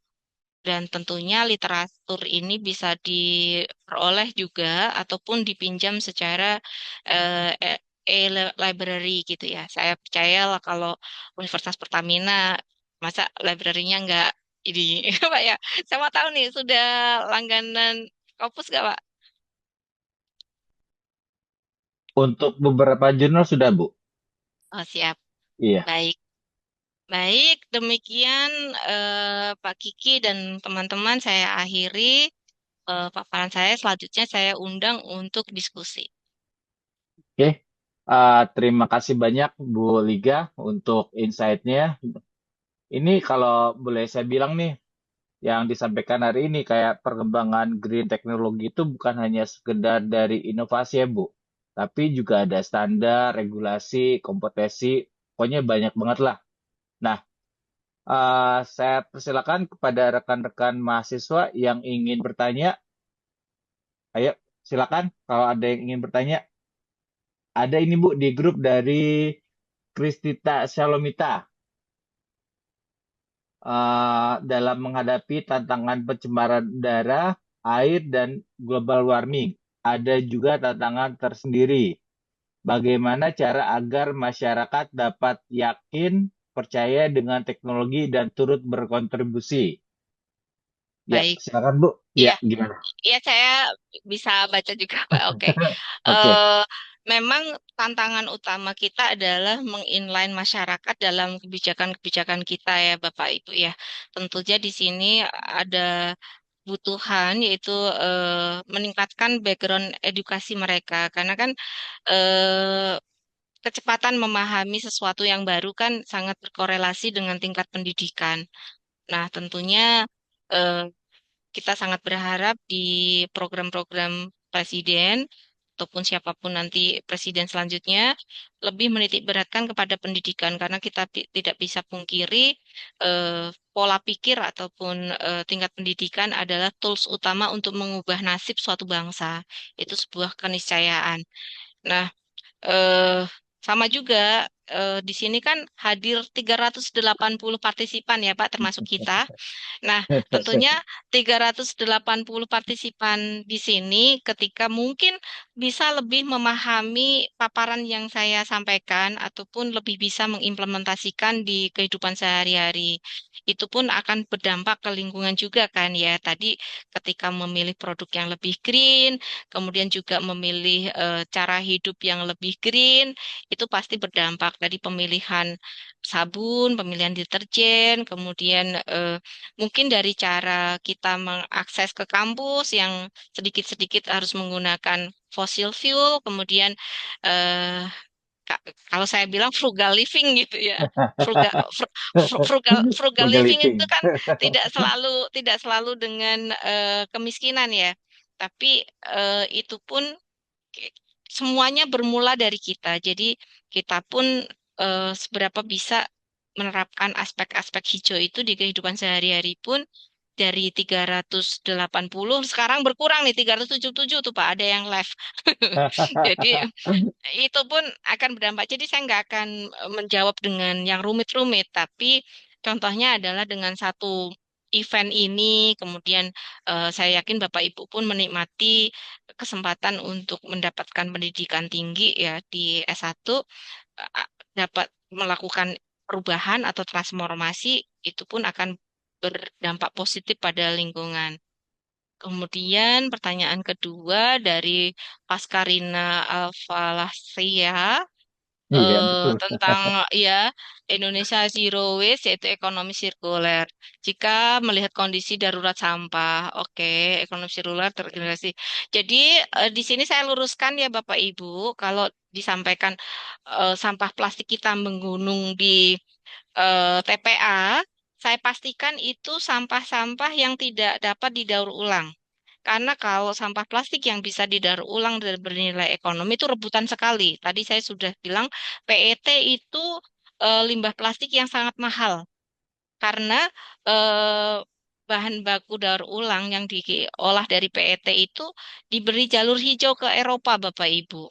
dan tentunya literatur ini bisa diperoleh juga ataupun dipinjam secara eh, e- e-library gitu ya. Saya percaya lah kalau Universitas Pertamina masa library-nya nggak ini Pak ya. Saya mau tahu nih sudah langganan Scopus nggak Pak? Untuk beberapa jurnal sudah, Bu. Oh, siap. Iya. Baik. Baik, demikian Pak Kiki dan teman-teman saya akhiri paparan saya. Selanjutnya saya undang untuk diskusi. Oke. Terima kasih banyak Bu Liga untuk insight-nya. Ini kalau boleh saya bilang nih, yang disampaikan hari ini kayak perkembangan green teknologi itu bukan hanya sekedar dari inovasi ya Bu, tapi juga ada standar, regulasi, kompetensi, pokoknya banyak banget lah. Nah, saya persilakan kepada rekan-rekan mahasiswa yang ingin bertanya. Ayo, silakan kalau ada yang ingin bertanya. Ada ini Bu di grup dari Kristita Shalomita. Dalam menghadapi tantangan pencemaran udara, air, dan global warming. Ada juga tantangan tersendiri. Bagaimana cara agar masyarakat dapat yakin, percaya dengan teknologi, dan turut berkontribusi? Ya, Baik. silakan Bu. Ya, Iya, gimana? iya saya bisa baca juga, Pak. Oke. Oke. Eh, Memang tantangan utama kita adalah menginline masyarakat dalam kebijakan-kebijakan kita ya, Bapak Ibu ya. Tentunya di sini ada kebutuhan yaitu meningkatkan background edukasi mereka karena kan eh, kecepatan memahami sesuatu yang baru kan sangat berkorelasi dengan tingkat pendidikan. Nah, tentunya eh, kita sangat berharap di program-program presiden ataupun siapapun nanti presiden selanjutnya lebih menitik beratkan kepada pendidikan karena kita tidak bisa pungkiri pola pikir ataupun tingkat pendidikan adalah tools utama untuk mengubah nasib suatu bangsa. Itu sebuah keniscayaan. Nah, eh, sama juga di sini kan hadir 380 partisipan ya Pak, termasuk kita. Nah, tentunya 380 partisipan di sini ketika mungkin bisa lebih memahami paparan yang saya sampaikan ataupun lebih bisa mengimplementasikan di kehidupan sehari-hari. Itu pun akan berdampak ke lingkungan juga kan ya. Tadi ketika memilih produk yang lebih green, kemudian juga memilih cara hidup yang lebih green, itu pasti berdampak dari pemilihan sabun, pemilihan deterjen, kemudian mungkin dari cara kita mengakses ke kampus yang sedikit-sedikit harus menggunakan fossil fuel, kemudian eh, kalau saya bilang frugal living gitu ya. Frugal Frugal living itu living. kan tidak selalu dengan kemiskinan ya. Tapi itu pun Oke. Semuanya bermula dari kita. Jadi kita pun seberapa bisa menerapkan aspek-aspek hijau itu di kehidupan sehari-hari pun dari 380 sekarang berkurang nih 377 tuh Pak, ada yang left. Jadi itu pun akan berdampak. Jadi saya nggak akan menjawab dengan yang rumit-rumit, tapi contohnya adalah dengan satu event ini, kemudian saya yakin Bapak Ibu pun menikmati kesempatan untuk mendapatkan pendidikan tinggi ya di S1, dapat melakukan perubahan atau transformasi, itu pun akan berdampak positif pada lingkungan. Kemudian pertanyaan kedua dari Pascarina Alfalasia Iya, betul. tentang ya Indonesia Zero Waste yaitu ekonomi sirkuler. Jika melihat kondisi darurat sampah, oke, ekonomi sirkuler tergenerasi. Jadi di sini saya luruskan ya Bapak Ibu, kalau disampaikan sampah plastik kita menggunung di TPA, saya pastikan itu sampah-sampah yang tidak dapat didaur ulang. Karena kalau sampah plastik yang bisa didaur ulang dan bernilai ekonomi itu rebutan sekali. Tadi saya sudah bilang PET itu limbah plastik yang sangat mahal karena eh, bahan baku daur ulang yang diolah dari PET itu diberi jalur hijau ke Eropa, Bapak Ibu,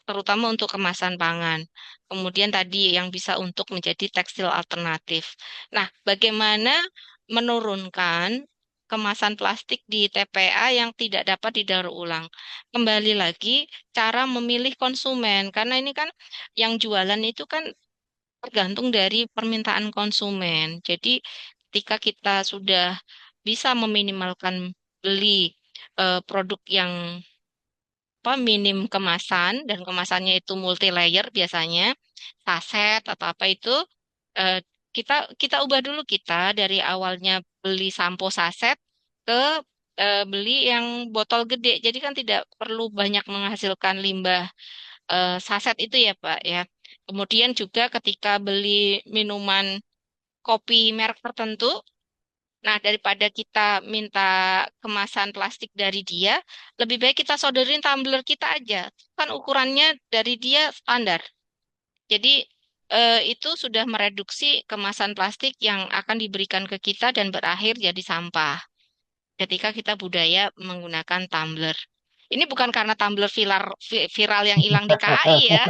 terutama untuk kemasan pangan. Kemudian tadi yang bisa untuk menjadi tekstil alternatif. Nah, bagaimana menurunkan kemasan plastik di TPA yang tidak dapat didaur ulang? Kembali lagi, cara memilih konsumen, karena ini kan yang jualan itu kan tergantung dari permintaan konsumen. Jadi, ketika kita sudah bisa meminimalkan beli produk yang minim kemasan dan kemasannya itu multi layer biasanya saset atau apa itu eh, kita kita ubah dulu kita dari awalnya beli sampo saset ke beli yang botol gede jadi kan tidak perlu banyak menghasilkan limbah saset itu ya Pak ya. Kemudian juga ketika beli minuman kopi merek tertentu, nah daripada kita minta kemasan plastik dari dia, lebih baik kita sodorin tumbler kita aja. Kan ukurannya dari dia standar. Jadi itu sudah mereduksi kemasan plastik yang akan diberikan ke kita dan berakhir jadi sampah ketika kita budaya menggunakan tumbler. Ini bukan karena tumbler viral yang hilang di KAI ya,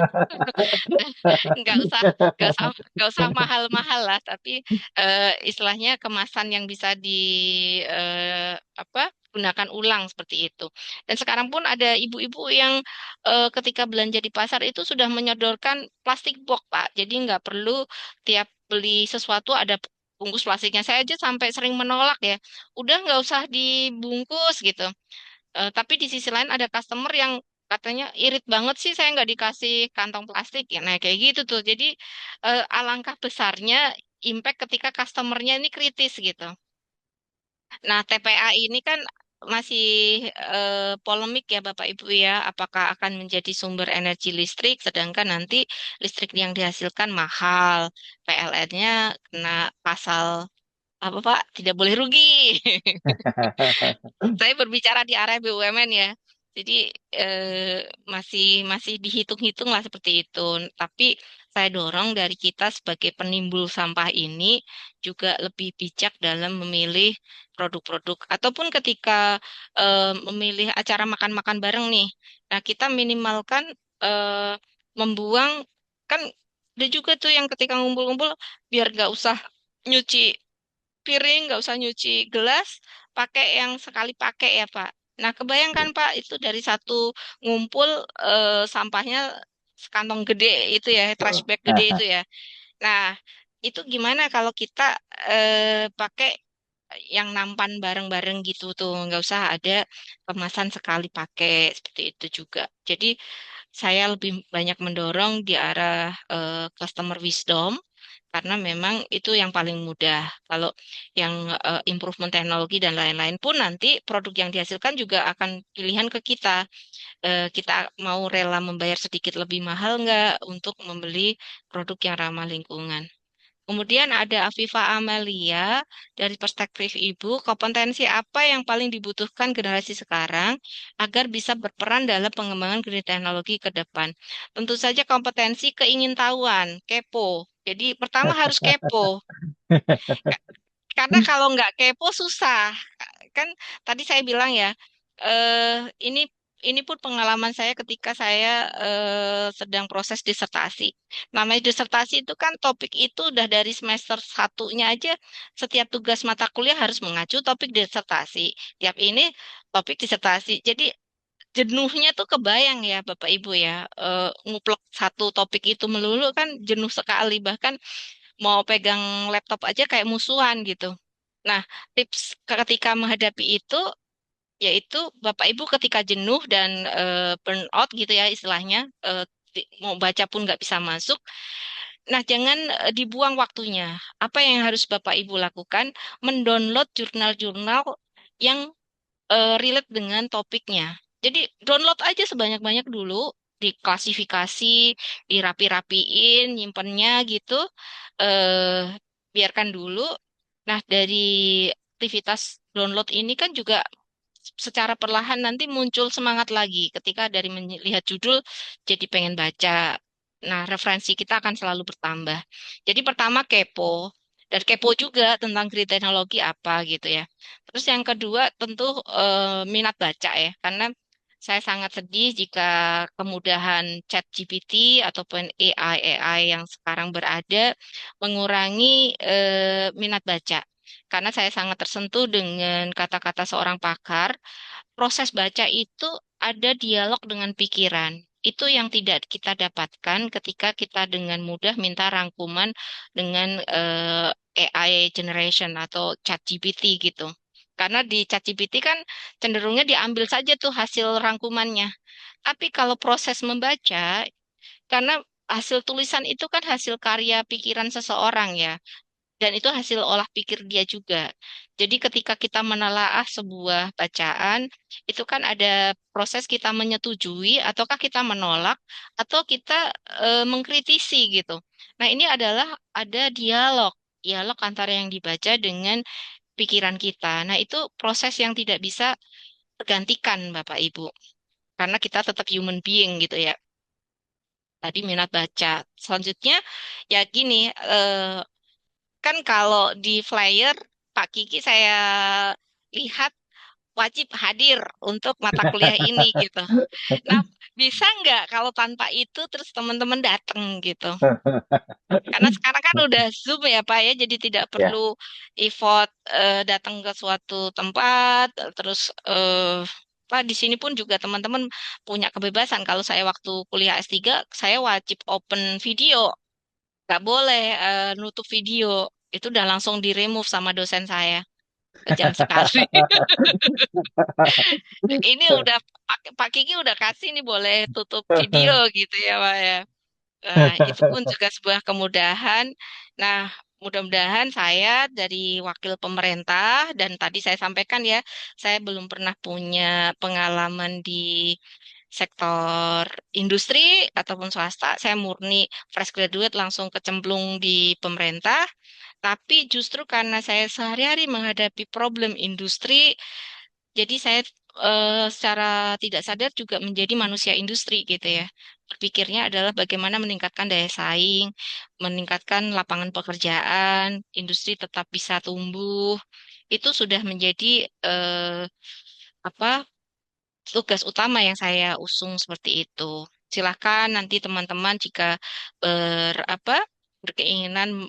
nggak usah nggak usah mahal-mahal lah, tapi istilahnya kemasan yang bisa di apa gunakan ulang seperti itu. Dan sekarang pun ada ibu-ibu yang ketika belanja di pasar itu sudah menyodorkan plastik box Pak, jadi nggak perlu tiap beli sesuatu ada bungkus plastiknya. Saya aja sampai sering menolak ya, udah nggak usah dibungkus gitu. Tapi di sisi lain ada customer yang katanya irit banget sih saya nggak dikasih kantong plastik ya. Nah kayak gitu tuh. Jadi alangkah besarnya impact ketika customernya ini kritis gitu. Nah TPA ini kan masih polemik ya Bapak Ibu ya. Apakah akan menjadi sumber energi listrik, sedangkan nanti listrik yang dihasilkan mahal, PLN-nya kena pasal apa Pak? Tidak boleh rugi. Saya berbicara di area BUMN ya. Jadi masih masih dihitung-hitung lah seperti itu. Tapi saya dorong dari kita sebagai penimbul sampah ini juga lebih bijak dalam memilih produk-produk ataupun ketika memilih acara makan-makan bareng nih. Nah, kita minimalkan membuang, kan ada juga tuh yang ketika ngumpul-ngumpul biar gak usah nyuci piring, nggak usah nyuci gelas, pakai yang sekali pakai ya Pak. Nah, kebayangkan Pak, itu dari satu ngumpul sampahnya sekantong gede itu ya, trash bag gede itu ya. Nah, itu gimana kalau kita pakai yang nampan bareng-bareng gitu tuh, nggak usah ada kemasan sekali pakai seperti itu juga. Jadi saya lebih banyak mendorong di arah customer wisdom karena memang itu yang paling mudah. Kalau yang improvement teknologi dan lain-lain pun nanti produk yang dihasilkan juga akan pilihan ke kita. Kita mau rela membayar sedikit lebih mahal nggak untuk membeli produk yang ramah lingkungan. Kemudian ada Afifa Amalia, dari perspektif ibu, kompetensi apa yang paling dibutuhkan generasi sekarang agar bisa berperan dalam pengembangan green teknologi ke depan? Tentu saja kompetensi keingintahuan, kepo. Jadi pertama harus kepo, karena kalau nggak kepo susah. Kan tadi saya bilang ya, ini pun pengalaman saya ketika saya sedang proses disertasi. Namanya disertasi itu kan topik itu udah dari semester satunya aja, setiap tugas mata kuliah harus mengacu topik disertasi. Tiap ini topik disertasi. Jadi jenuhnya tuh kebayang ya Bapak Ibu ya, nguplek satu topik itu melulu kan jenuh sekali. Bahkan mau pegang laptop aja kayak musuhan gitu. Nah, tips ketika menghadapi itu yaitu Bapak Ibu ketika jenuh dan burnout gitu ya istilahnya, mau baca pun nggak bisa masuk. Nah, jangan dibuang waktunya. Apa yang harus Bapak Ibu lakukan? Mendownload jurnal-jurnal yang relate dengan topiknya. Jadi download aja sebanyak-banyak dulu, diklasifikasi, dirapi-rapiin, nyimpennya gitu. Eh, biarkan dulu. Nah, dari aktivitas download ini kan juga secara perlahan nanti muncul semangat lagi ketika dari melihat judul jadi pengen baca. Nah, referensi kita akan selalu bertambah. Jadi pertama kepo, dan kepo juga tentang green teknologi apa gitu ya. Terus yang kedua tentu minat baca ya, karena saya sangat sedih jika kemudahan ChatGPT ataupun AI yang sekarang berada mengurangi minat baca. Karena saya sangat tersentuh dengan kata-kata seorang pakar, proses baca itu ada dialog dengan pikiran. Itu yang tidak kita dapatkan ketika kita dengan mudah minta rangkuman dengan AI generation atau ChatGPT gitu. Karena di ChatGPT kan cenderungnya diambil saja tuh hasil rangkumannya. Tapi kalau proses membaca, karena hasil tulisan itu kan hasil karya pikiran seseorang ya. dan itu hasil olah pikir dia juga. Jadi ketika kita menelaah sebuah bacaan, itu kan ada proses kita menyetujui, ataukah kita menolak, atau kita mengkritisi gitu. Nah, ini adalah ada dialog antara yang dibaca dengan pikiran kita. Nah, itu proses yang tidak bisa tergantikan, Bapak Ibu, karena kita tetap human being gitu ya. Tadi minat baca. Selanjutnya, ya gini, kan kalau di flyer Pak Kiki saya lihat wajib hadir untuk mata kuliah ini gitu. Nah, bisa nggak kalau tanpa itu terus teman-teman datang gitu? Karena sekarang kan udah Zoom ya Pak ya, jadi tidak Ya. perlu effort datang ke suatu tempat, terus Pak di sini pun juga teman-teman punya kebebasan. Kalau saya waktu kuliah S3, saya wajib open video, nggak boleh nutup video. Itu udah langsung di-remove sama dosen saya. Kejam sekali. Ini udah Pak Kiki udah kasih nih boleh tutup video gitu ya Pak ya. Itu pun juga sebuah kemudahan. Nah, mudah-mudahan saya dari wakil pemerintah dan tadi saya sampaikan ya, saya belum pernah punya pengalaman di sektor industri ataupun swasta. Saya murni fresh graduate langsung kecemplung di pemerintah. Tapi justru karena saya sehari-hari menghadapi problem industri, jadi saya secara tidak sadar juga menjadi manusia industri gitu ya. Berpikirnya adalah bagaimana meningkatkan daya saing, meningkatkan lapangan pekerjaan, industri tetap bisa tumbuh. Itu sudah menjadi apa tugas utama yang saya usung seperti itu. Silahkan nanti teman-teman jika berkeinginan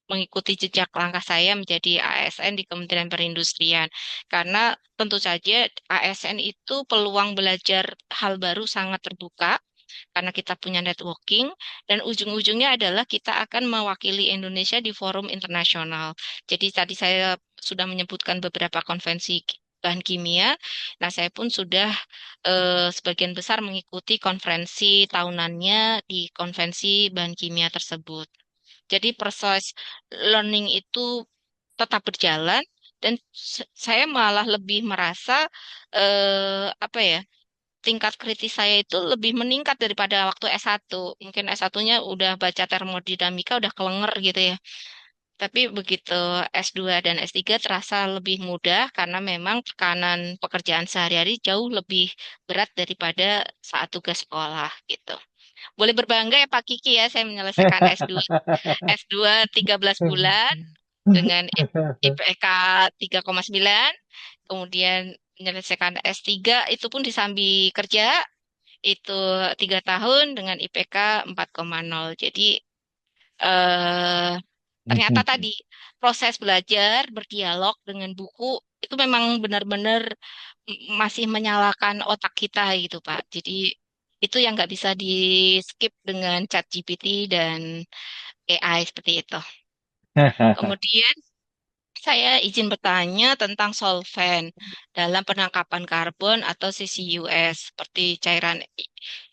mengikuti jejak langkah saya menjadi ASN di Kementerian Perindustrian. Karena tentu saja ASN itu peluang belajar hal baru sangat terbuka karena kita punya networking dan ujung-ujungnya adalah kita akan mewakili Indonesia di forum internasional. Jadi tadi saya sudah menyebutkan beberapa konvensi bahan kimia. Nah, saya pun sudah sebagian besar mengikuti konferensi tahunannya di konvensi bahan kimia tersebut. Jadi proses learning itu tetap berjalan dan saya malah lebih merasa apa ya, tingkat kritis saya itu lebih meningkat daripada waktu S1. Mungkin S1-nya udah baca termodinamika udah kelenger gitu ya. Tapi begitu S2 dan S3 terasa lebih mudah karena memang tekanan pekerjaan sehari-hari jauh lebih berat daripada saat tugas sekolah gitu. Boleh berbangga ya Pak Kiki ya, saya menyelesaikan S2 13 bulan dengan IPK 3,9, kemudian menyelesaikan S3 itu pun disambi kerja itu 3 tahun dengan IPK 4,0. Jadi eh, ternyata tadi proses belajar berdialog dengan buku itu memang benar-benar masih menyalakan otak kita gitu Pak. Jadi itu yang nggak bisa di skip dengan ChatGPT dan AI seperti itu. Kemudian saya izin bertanya tentang solvent dalam penangkapan karbon atau CCUS seperti cairan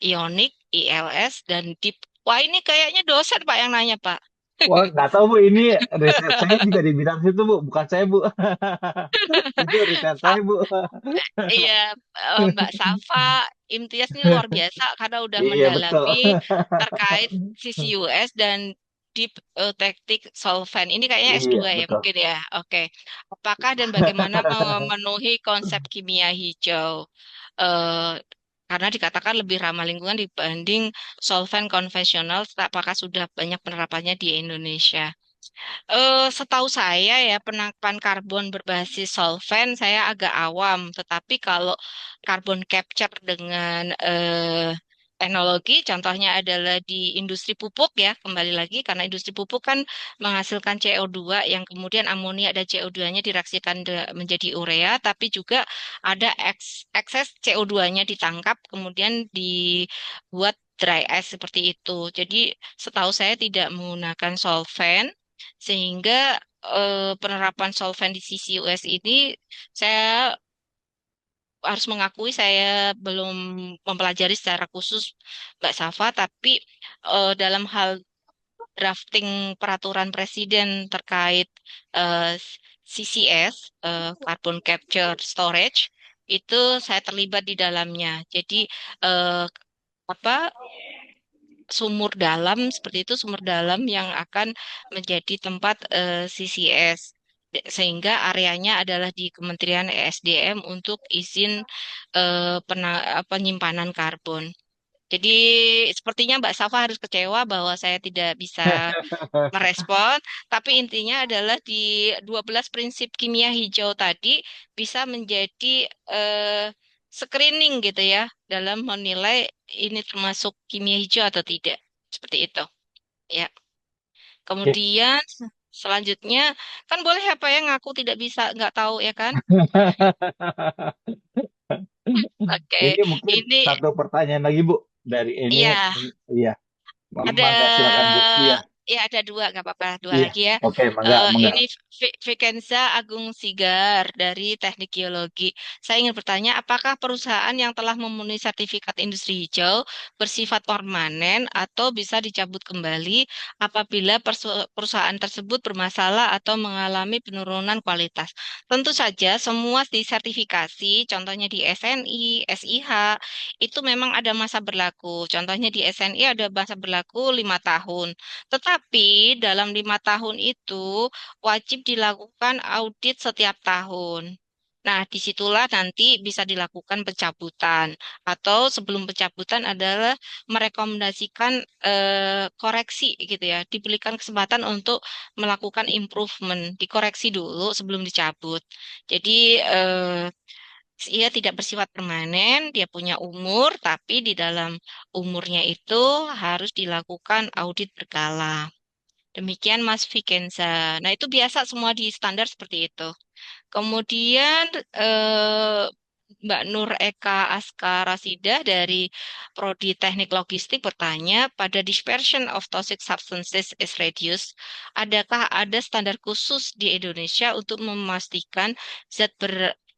ionik, ILS, dan deep. Wah ini kayaknya dosen Pak yang nanya Pak. Wah, nggak tahu Bu, ini riset saya juga di bidang situ Bu, bukan saya Bu. Itu riset saya Sa- Bu. Iya, Mbak Safa, Imtiaz ini luar biasa karena udah Iya betul. mendalami terkait CCUS dan deep tactic solvent. Ini kayaknya Iya S2 ya betul. mungkin ya. Oke. Apakah dan bagaimana memenuhi konsep kimia hijau? Eh, karena dikatakan lebih ramah lingkungan dibanding solvent konvensional, apakah sudah banyak penerapannya di Indonesia? Setahu saya ya penangkapan karbon berbasis solvent saya agak awam, tetapi kalau carbon capture dengan teknologi, contohnya adalah di industri pupuk ya, kembali lagi karena industri pupuk kan menghasilkan CO2 yang kemudian amonia dan CO2-nya direaksikan menjadi urea, tapi juga ada ekses CO2-nya ditangkap kemudian dibuat dry ice seperti itu. Jadi setahu saya tidak menggunakan solvent sehingga penerapan solvent di CCUS ini saya harus mengakui saya belum mempelajari secara khusus Mbak Safa, tapi dalam hal drafting peraturan presiden terkait eh, CCS, Carbon Capture Storage, itu saya terlibat di dalamnya. Jadi eh, apa sumur dalam seperti itu, sumur dalam yang akan menjadi tempat CCS. Sehingga areanya adalah di Kementerian ESDM untuk izin penyimpanan karbon. Jadi sepertinya Mbak Safa harus kecewa bahwa saya tidak bisa merespon, tapi intinya adalah di 12 prinsip kimia hijau tadi bisa menjadi eh, screening gitu ya dalam menilai ini termasuk kimia hijau atau tidak. Seperti itu. Ya. Oke. Kemudian selanjutnya kan boleh apa ya ngaku tidak bisa nggak tahu ya kan? Oke, Ini mungkin ini satu pertanyaan lagi Bu dari ini. ya Iya, ada mangga silakan Bu. Iya, ya ada dua nggak apa-apa dua iya. lagi ya. Oke, mangga, mangga. Ini Vikenza Agung Sigar dari Teknik Geologi. Saya ingin bertanya, apakah perusahaan yang telah memenuhi sertifikat industri hijau bersifat permanen atau bisa dicabut kembali apabila perusahaan tersebut bermasalah atau mengalami penurunan kualitas? Tentu saja semua disertifikasi, contohnya di SNI, SIH, itu memang ada masa berlaku. Contohnya di SNI ada masa berlaku 5 tahun. Tetapi dalam 5 tahun itu wajib dilakukan audit setiap tahun. Nah, disitulah nanti bisa dilakukan pencabutan atau sebelum pencabutan adalah merekomendasikan koreksi gitu ya, diberikan kesempatan untuk melakukan improvement, dikoreksi dulu sebelum dicabut. Jadi ia tidak bersifat permanen, dia punya umur, tapi di dalam umurnya itu harus dilakukan audit berkala. Demikian Mas Vikenza. Nah, itu biasa semua di standar seperti itu. Kemudian eh, Mbak Nur Eka Aska Rasida dari Prodi Teknik Logistik bertanya, pada dispersion of toxic substances is reduced, adakah ada standar khusus di Indonesia untuk memastikan zat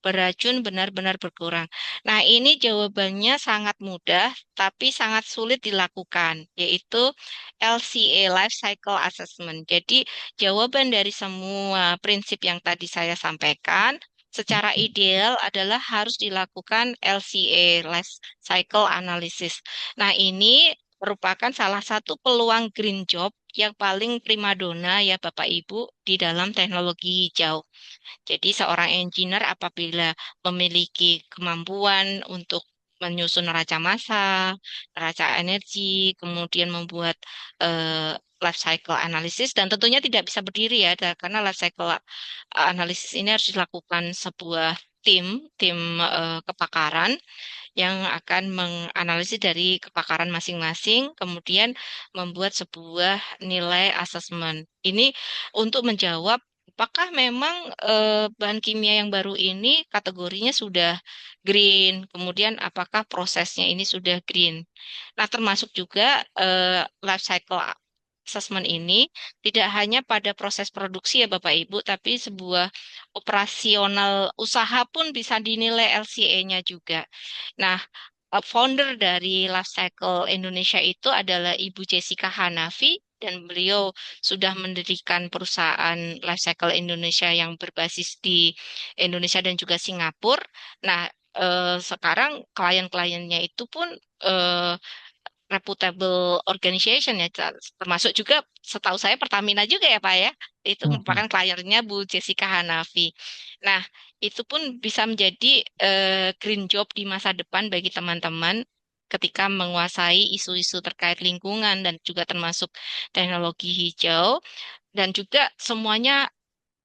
beracun benar-benar berkurang? Nah, ini jawabannya sangat mudah, tapi sangat sulit dilakukan, yaitu LCA, Life Cycle Assessment. Jadi, jawaban dari semua prinsip yang tadi saya sampaikan secara ideal adalah harus dilakukan LCA, Life Cycle Analysis. Nah, ini merupakan salah satu peluang green job yang paling primadona ya Bapak Ibu di dalam teknologi hijau. Jadi seorang engineer apabila memiliki kemampuan untuk menyusun neraca massa, neraca energi, kemudian membuat life cycle analysis dan tentunya tidak bisa berdiri ya karena life cycle analysis ini harus dilakukan sebuah tim kepakaran yang akan menganalisis dari kepakaran masing-masing, kemudian membuat sebuah nilai asesmen. Ini untuk menjawab apakah memang bahan kimia yang baru ini kategorinya sudah green, kemudian apakah prosesnya ini sudah green. Nah, termasuk juga life cycle assessment ini tidak hanya pada proses produksi ya Bapak Ibu, tapi sebuah operasional usaha pun bisa dinilai LCA-nya juga. Nah, founder dari Life Cycle Indonesia itu adalah Ibu Jessica Hanafi dan beliau sudah mendirikan perusahaan Life Cycle Indonesia yang berbasis di Indonesia dan juga Singapura. Nah, sekarang klien-kliennya itu pun eh, reputable organization ya, termasuk juga setahu saya Pertamina juga ya Pak ya, itu Mhm. merupakan kliennya Bu Jessica Hanafi. Nah, itu pun bisa menjadi green job di masa depan bagi teman-teman ketika menguasai isu-isu terkait lingkungan dan juga termasuk teknologi hijau dan juga semuanya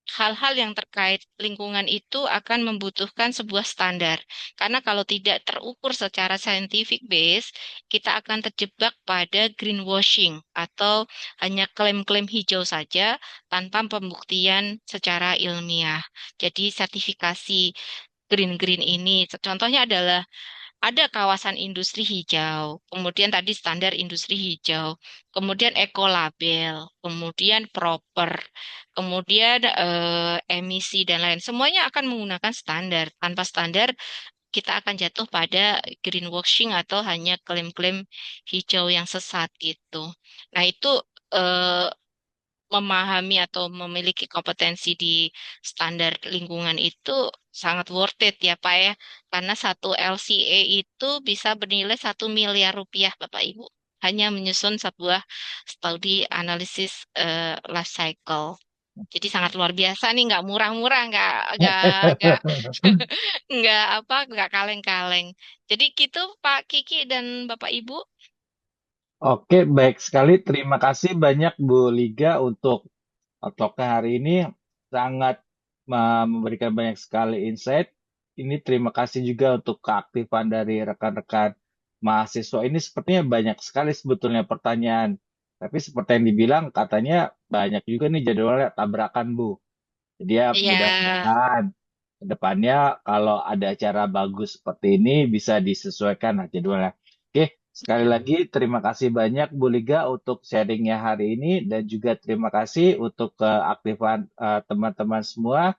hal-hal yang terkait lingkungan itu akan membutuhkan sebuah standar. Karena kalau tidak terukur secara scientific base, kita akan terjebak pada greenwashing atau hanya klaim-klaim hijau saja tanpa pembuktian secara ilmiah. Jadi sertifikasi green-green ini, contohnya adalah ada kawasan industri hijau, kemudian tadi standar industri hijau, kemudian ekolabel, kemudian proper, kemudian emisi dan lain. Semuanya akan menggunakan standar. Tanpa standar, kita akan jatuh pada greenwashing atau hanya klaim-klaim hijau yang sesat gitu. Nah, itu eh, memahami atau memiliki kompetensi di standar lingkungan itu sangat worth it ya Pak ya. Karena satu LCA itu bisa bernilai 1 miliar rupiah Bapak Ibu. Hanya menyusun sebuah studi analisis life cycle. Jadi sangat luar biasa nih, nggak murah-murah, nggak, nggak apa, nggak kaleng-kaleng. Jadi gitu Pak Kiki dan Bapak Ibu. Oke, baik sekali. Terima kasih banyak Bu Liga untuk talknya hari ini. Sangat memberikan banyak sekali insight. Ini terima kasih juga untuk keaktifan dari rekan-rekan mahasiswa. Ini sepertinya banyak sekali sebetulnya pertanyaan. Tapi seperti yang dibilang, katanya banyak juga nih jadwalnya tabrakan, Bu. Jadi ya Ya, mudah-mudahan ke depannya kalau ada acara bagus seperti ini bisa disesuaikan lah jadwalnya. Oke, sekali lagi terima kasih banyak Bu Liga untuk sharingnya hari ini dan juga terima kasih untuk keaktifan teman-teman semua.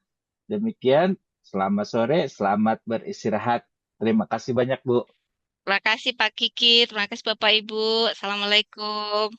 Demikian, selamat sore, selamat beristirahat. Terima kasih banyak Bu. terima kasih Pak Kiki, terima kasih Bapak Ibu. Assalamualaikum.